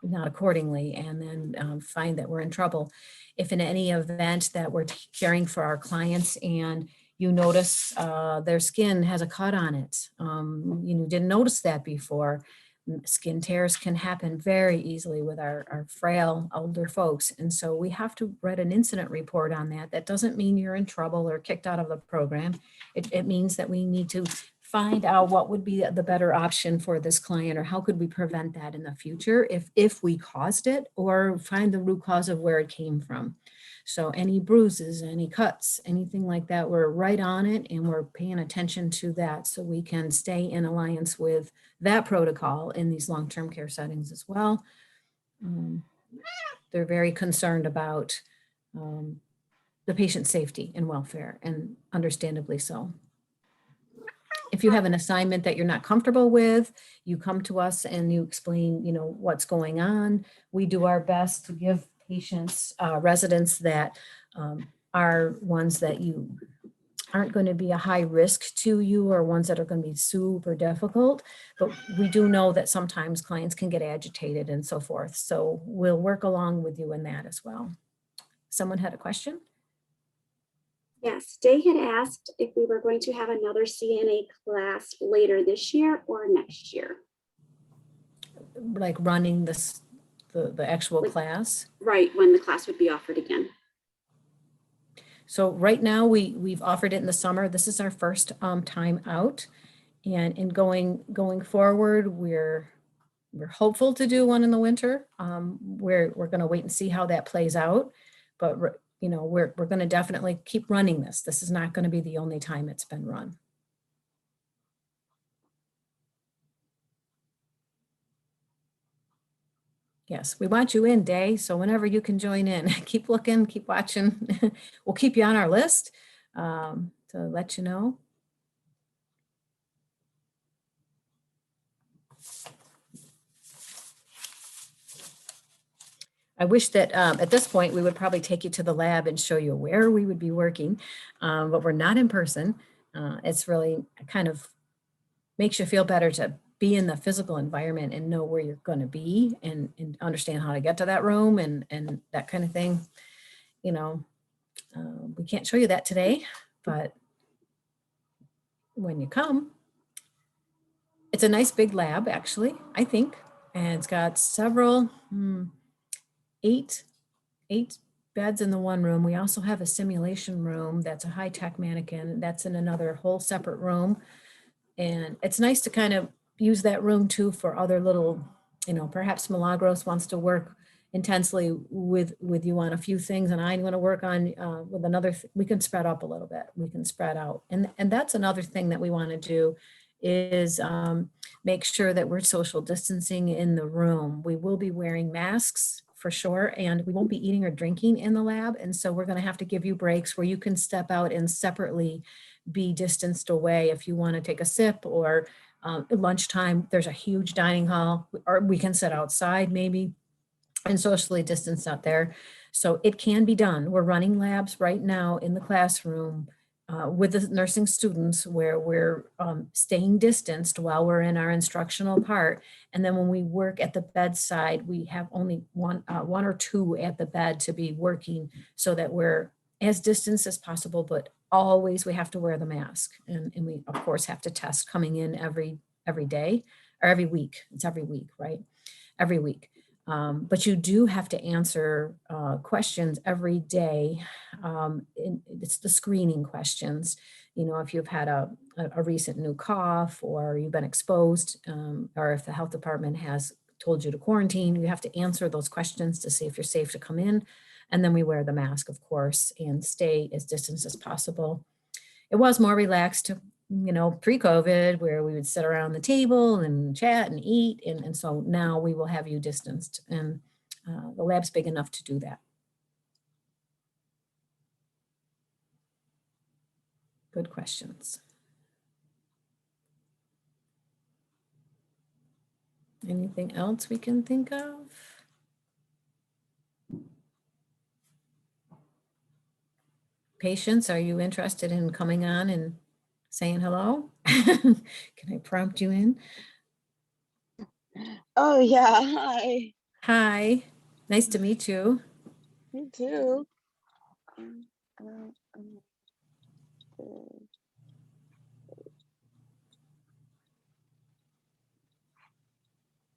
not accordingly and then find that we're in trouble. If in any event that we're caring for our clients and you notice their skin has a cut on it, you didn't notice that before. Skin tears can happen very easily with our frail older folks. And so we have to write an incident report on that. That doesn't mean you're in trouble or kicked out of the program. It means that we need to find out what would be the better option for this client, or how could we prevent that in the future if we caused it, or find the root cause of where it came from. So any bruises, any cuts, anything like that, we're right on it, and we're paying attention to that so we can stay in alliance with that protocol in these long-term care settings as well. They're very concerned about the patient's safety and welfare, and understandably so. If you have an assignment that you're not comfortable with, you come to us and you explain, you know, what's going on. We do our best to give patients, residents that are ones that you aren't going to be a high risk to you, or ones that are going to be super difficult. But we do know that sometimes clients can get agitated and so forth. So we'll work along with you in that as well. Someone had a question? Yes, Day had asked if we were going to have another CNA class later this year or next year. Like running this, the actual class? Right, when the class would be offered again. So right now we've offered it in the summer. This is our first time out, and in going forward, we're hopeful to do one in the winter. We're going to wait and see how that plays out, but you know, we're going to definitely keep running this. This is not going to be the only time it's been run. Yes, we want you in, Day. So whenever you can join in, keep looking, keep watching. We'll keep you on our list to let you know. I wish that at this point, we would probably take you to the lab and show you where we would be working, but we're not in person. It's really kind of makes you feel better to be in the physical environment and know where you're going to be, and understand how to get to that room and that kind of thing. You know, we can't show you that today, but when you come, it's a nice big lab, actually, I think, and it's got several, eight beds in the one room. We also have a simulation room that's a high-tech mannequin that's in another whole separate room. And it's nice to kind of use that room too for other little, you know, perhaps Milagros wants to work intensely with you on a few things, and I want to work on with another. We can spread up a little bit. We can spread out, and that's another thing that we want to do is make sure that we're social distancing in the room. We will be wearing masks for sure, and we won't be eating or drinking in the lab. And so we're going to have to give you breaks where you can step out and separately be distanced away if you want to take a sip, or at lunchtime, there's a huge dining hall, or we can sit outside maybe and socially distance out there. So it can be done. We're running labs right now in the classroom with the nursing students where we're staying distanced while we're in our instructional part. And then when we work at the bedside, we have only one or two at the bed to be working so that we're as distanced as possible, but always we have to wear the mask. And we of course have to test coming in every day or every week. It's every week, right? Every week. But you do have to answer questions every day. It's the screening questions. You know, if you've had a recent new cough, or you've been exposed, or if the health department has told you to quarantine, you have to answer those questions to see if you're safe to come in. And then we wear the mask, of course, and stay as distanced as possible. It was more relaxed, you know, pre-COVID, where we would sit around the table and chat and eat. And so now we will have you distanced, and the lab's big enough to do that. Good questions. Anything else we can think of? Patients, are you interested in coming on and saying hello? Can I prompt you in? Oh yeah, hi. Hi, nice to meet you. Me too. Um, uh,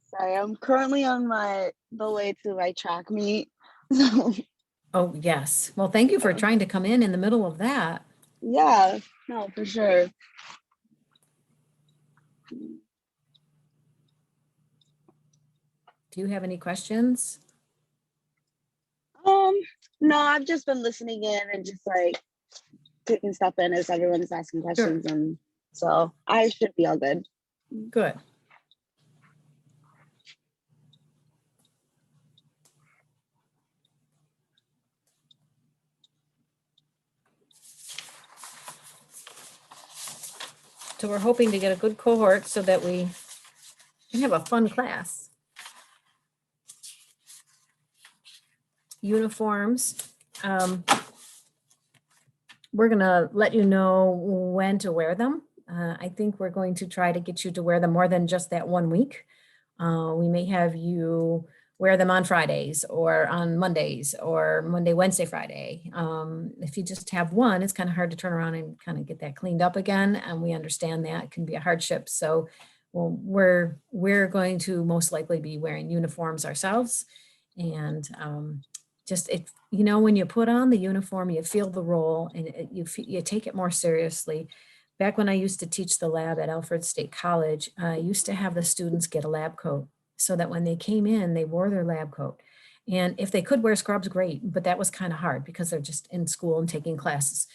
Sorry, I'm currently on the way to my track meet. Oh, yes. Well, thank you for trying to come in the middle of that. Yeah, no, for sure. Do you have any questions? No, I've just been listening in and just like taking stuff in as everyone is asking questions, and so I should be all good. Good. So we're hoping to get a good cohort so that we can have a fun class. Uniforms. We're gonna let you know when to wear them. I think we're going to try to get you to wear them more than just that 1 week. We may have you wear them on Fridays or on Mondays or Monday, Wednesday, Friday. If you just have one, it's kind of hard to turn around and kind of get that cleaned up again. And we understand that it can be a hardship. So we're going to most likely be wearing uniforms ourselves. And just, it, you know, when you put on the uniform, you feel the role, and you take it more seriously. Back when I used to teach the lab at Alfred State College, I used to have the students get a lab coat so that when they came in, they wore their lab coat. And if they could wear scrubs, great, but that was kind of hard because they're just in school and taking classes.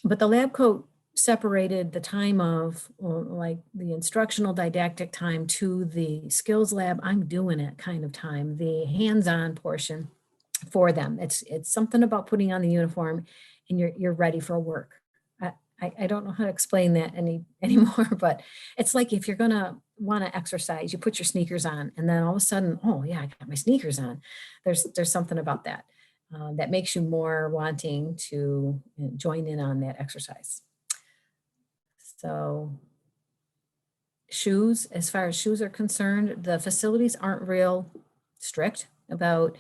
But the lab coat separated the time of like the instructional didactic time to the skills lab, I'm doing it kind of time, the hands-on portion for them. It's something about putting on the uniform and you're ready for work. I don't know how to explain that anymore, but it's like if you're gonna want to exercise, you put your sneakers on, and then all of a sudden, oh yeah, I got my sneakers on. There's something about that that makes you more wanting to join in on that exercise. So shoes, as far as shoes are concerned, the facilities aren't real strict about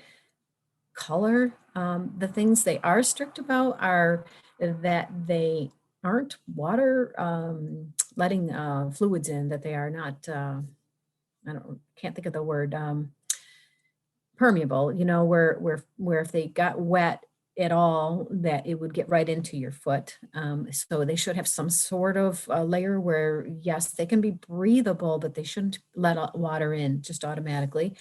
color. The things they are strict about are that they aren't water letting fluids in, that they are not, can't think of the word, permeable, you know, where if they got wet at all, that it would get right into your foot. So they should have some sort of layer where, yes, they can be breathable, but they shouldn't let water in just automatically.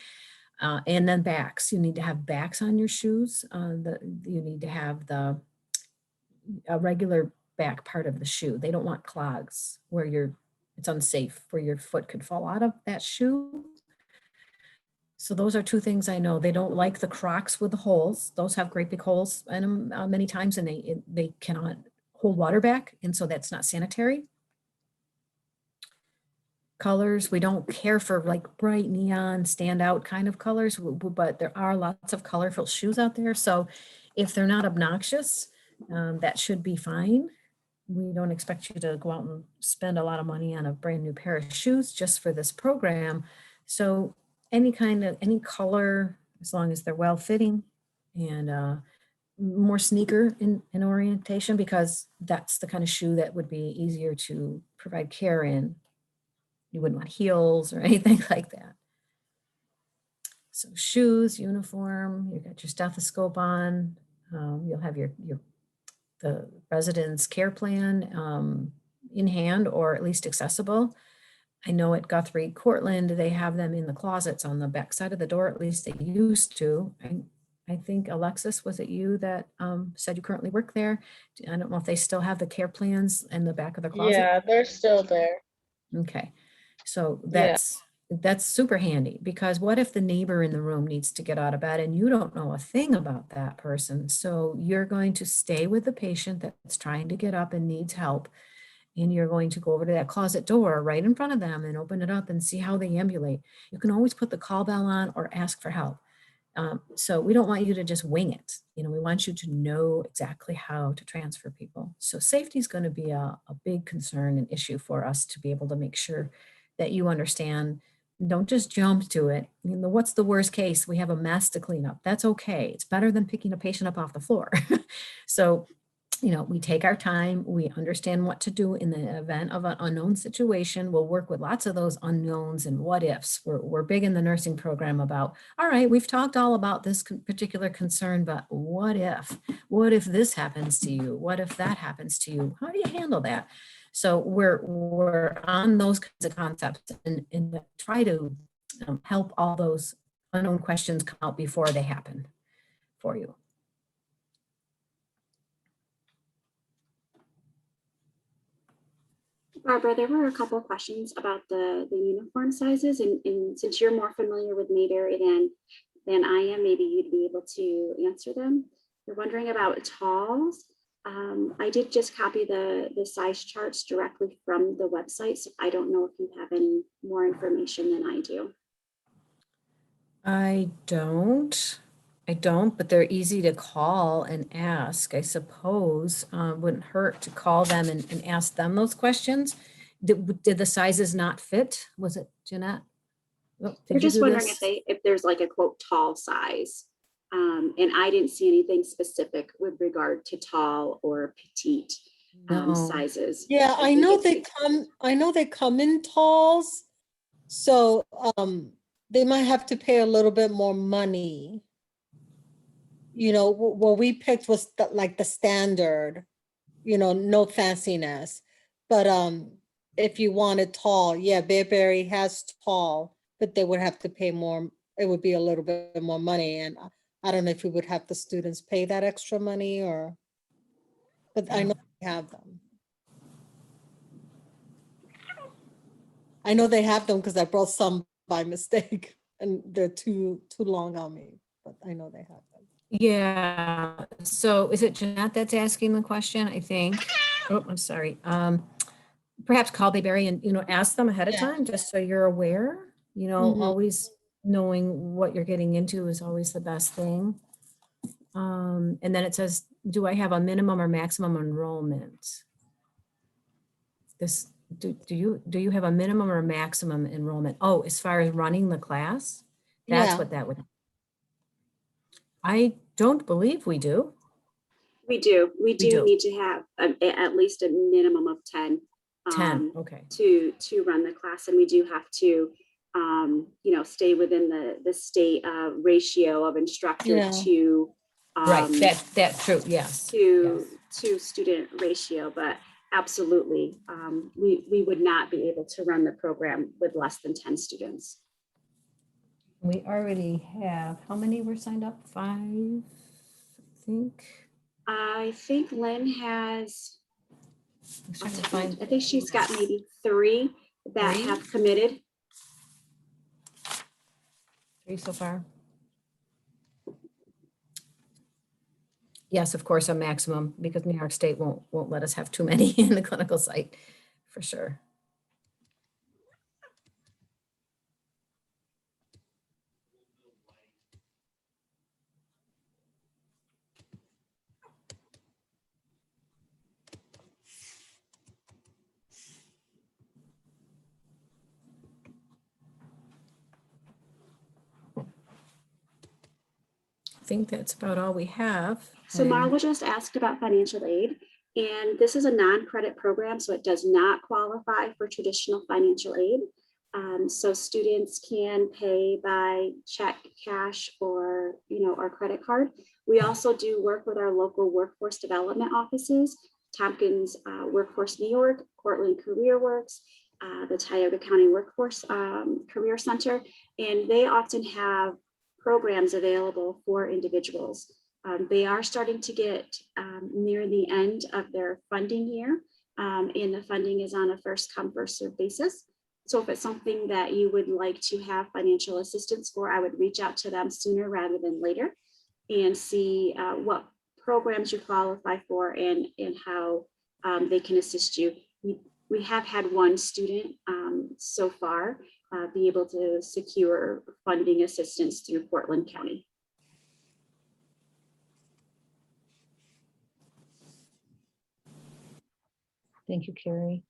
And then backs, you need to have backs on your shoes. You need to have a regular back part of the shoe. They don't want clogs where you're it's unsafe where your foot could fall out of that shoe. So those are two things I know. They don't like the Crocs with the holes. Those have great big holes in them many times, and they cannot hold water back. And so that's not sanitary. Colors, we don't care for like bright neon standout kind of colors, but there are lots of colorful shoes out there. So if they're not obnoxious, that should be fine. We don't expect you to go out and spend a lot of money on a brand new pair of shoes just for this program. So any color, as long as they're well fitting, and more sneaker in orientation, because that's the kind of shoe that would be easier to provide care in. You wouldn't want heels or anything like that. So shoes, uniform, you got your stethoscope on, you'll have the residence care plan in hand, or at least accessible. I know at Guthrie Cortland, they have them in the closets on the back side of the door, at least they used to. I think, Alexis, was it you that said you currently work there? I don't know if they still have the care plans in the back of the closet. Yeah, they're still there. Okay, so Yeah. that's super handy, because what if the neighbor in the room needs to get out of bed and you don't know a thing about that person? So you're going to stay with the patient that's trying to get up and needs help. And you're going to go over to that closet door right in front of them and open it up and see how they ambulate. You can always put the call bell on or ask for help. So we don't want you to just wing it. We want you to know exactly how to transfer people. So safety is going to be a big concern and issue for us to be able to make sure that you understand. Don't just jump to it. What's the worst case? We have a mess to clean up. That's okay. It's better than picking a patient up off the floor. So we take our time, we understand what to do in the event of an unknown situation. We'll work with lots of those unknowns and what ifs. We're big in the nursing program about, all right, we've talked all about this particular concern, but what if? What if this happens to you? What if that happens to you? How do you handle that? So we're on those kinds of concepts and try to help all those unknown questions come out before they happen for you. Barbara, there were a couple of questions about the uniform sizes, and since you're more familiar with Mayberry than I am, maybe you'd be able to answer them. You're wondering about talls. I did just copy the size charts directly from the website, so I don't know if you have any more information than I do. I don't, but they're easy to call and ask, I suppose. Wouldn't hurt to call them and ask them those questions. Did the sizes not fit? Was it Jeanette? Oh, We're just wondering if there's like a quote tall size. And I didn't see anything specific with regard to tall or petite sizes. Yeah, I know they come in talls. So they might have to pay a little bit more money. What we picked was like the standard, no fanciness. But if you wanted tall, yeah, Bayberry has tall, but they would have to pay more. It would be a little bit more money. And I don't know if we would have the students pay that extra money but I know they have them. I know they have them because I brought some by mistake and they're too long on me, but I know they have them. Yeah, so is it Jeanette that's asking the question, I think? Oh, I'm sorry. Perhaps call Bayberry and, ask them ahead of time, just so you're aware, always knowing what you're getting into is always the best thing. And then it says, do I have a minimum or maximum enrollment? Do you have a minimum or a maximum enrollment? Oh, as far as running the class? That's what that would. I don't believe we do. We do. We do need to have at least a minimum of 10. 10, okay. To run the class, and we do have to, stay within the state ratio of instructor to. Right. That's true. Yes. To student ratio, but absolutely, we would not be able to run the program with less than 10 students. We already have, how many were signed up? 5, I think. I think Lynn has, I think she's got maybe 3. that 3? have committed. 3 so far? Yes, of course, a maximum, because New York State won't let us have too many in the clinical site, for sure. I think that's about all we have. So Marla just asked about financial aid, and this is a non-credit program, so it does not qualify for traditional financial aid. So students can pay by check, cash, or our credit card. We also do work with our local workforce development offices, Tompkins Workforce New York, Cortland Career Works, the Tioga County Workforce Career Center, and they often have programs available for individuals. They are starting to get near the end of their funding year, and the funding is on a first come, first served basis. So if it's something that you would like to have financial assistance for, I would reach out to them sooner rather than later and see what programs you qualify for and how they can assist you. We have had one student so far be able to secure funding assistance through Portland County. Thank you, Carrie,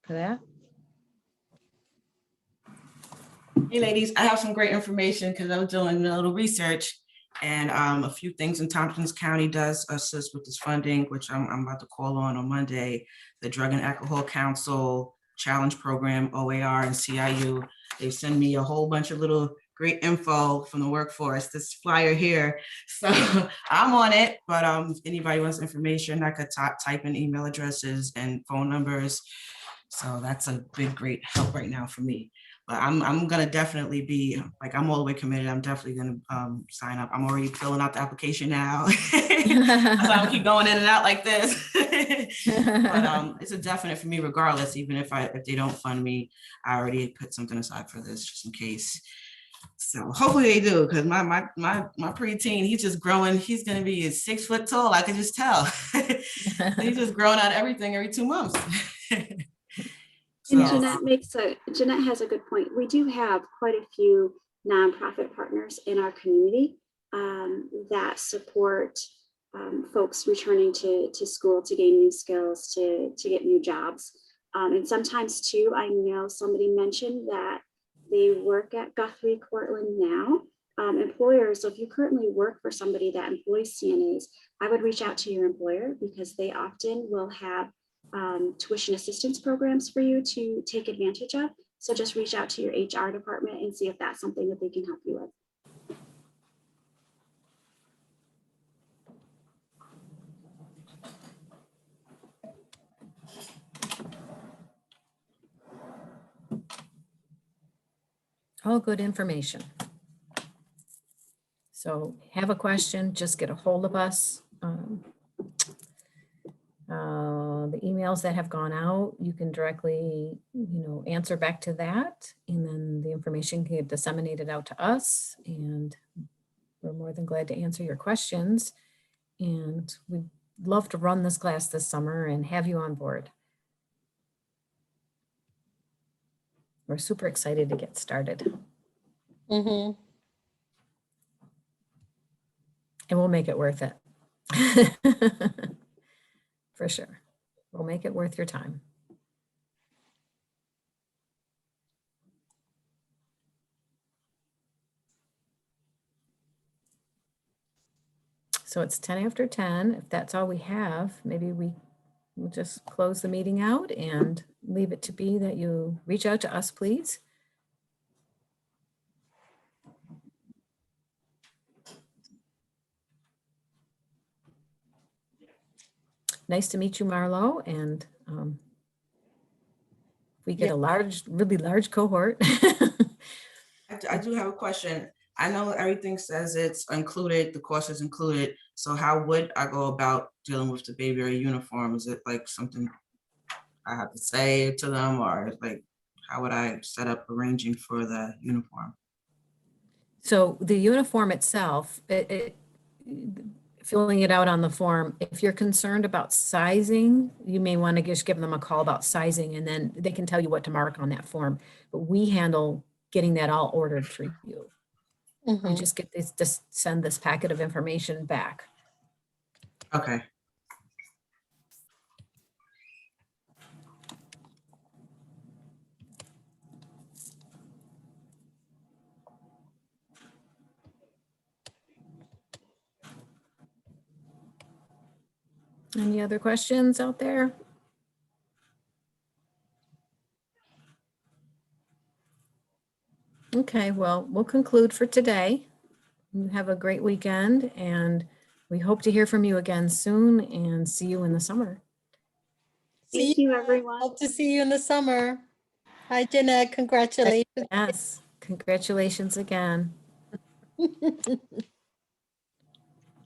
for that. Hey ladies, I have some great information because I was doing a little research, and a few things in Tompkins County does assist with this funding, which I'm about to call on Monday. The Drug and Alcohol Council Challenge Program, OAR and CIU. They send me a whole bunch of little great info from the workforce. This flyer here, so I'm on it. But if anybody wants information, I could type in email addresses and phone numbers. So that's a big, great help right now for me. But I'm gonna definitely be like, I'm all the way committed. I'm definitely gonna sign up. I'm already filling out the application now. So I keep going in and out like this. But it's a definite for me regardless. Even if they don't fund me, I already put something aside for this just in case. So hopefully they do, because my preteen, he's just growing. He's gonna be 6 foot tall. I can just tell. He's just growing out everything every 2 months. And Jeanette has a good point. We do have quite a few nonprofit partners in our community that support folks returning to school to gain new skills, to get new jobs. And sometimes too, I know somebody mentioned that they work at Guthrie Cortland now. Employers, so if you currently work for somebody that employs CNAs, I would reach out to your employer, because they often will have tuition assistance programs for you to take advantage of. So just reach out to your HR department and see if that's something that they can help you with. All good information. So have a question, just get a hold of us. The emails that have gone out, you can directly, answer back to that, and then the information can get disseminated out to us, and we're more than glad to answer your questions. And we'd love to run this class this summer and have you on board. We're super excited to get started. Mm-hmm. And we'll make it worth it. For sure. We'll make it worth your time. So it's 10 after 10. If that's all we have, maybe we'll just close the meeting out and leave it to be that you reach out to us, please. Nice to meet you, Marlo. And we get a really large cohort. I do have a question. I know everything says it's included, the cost is included. So how would I go about dealing with the baby or uniform? Is it like something I have to say to them, or like, how would I set up arranging for the uniform? So the uniform itself, filling it out on the form, if you're concerned about sizing, you may want to just give them a call about sizing, and then they can tell you what to mark on that form. But we handle getting that all ordered for you. You Mhm. just get this, just send this packet of information back. Okay. Any other questions out there? Okay, well, we'll conclude for today. You have a great weekend, and we hope to hear from you again soon and see you in the summer. Thank you, everyone. Hope to see you in the summer. Hi, Jeanette. Congratulations. Yes, congratulations again.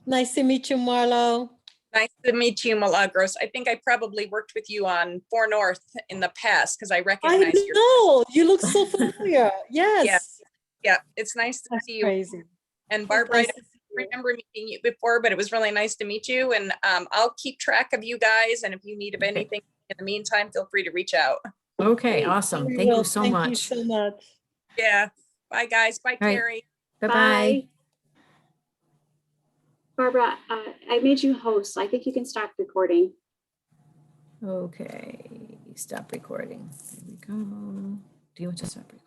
Nice to meet you, Marlo. Nice to meet you, Milagros. I think I probably worked with you on 4 North in the past because I I recognize your. know. You look so familiar. Yes. Yeah, it's nice to That's see you. crazy. And Barbara, I Nice don't to see you. remember meeting you before, but it was really nice to meet you. And I'll keep track of you guys. And if you need of anything in the meantime, feel free to reach out. Okay, Great. awesome. We Thank will. you so Thank you much. so much. Yeah. Bye, guys. Bye, right. Carrie. Bye-bye. Barbara, I made you host. I think you can stop recording. Okay, stop recording. There we go. Do you want to stop recording?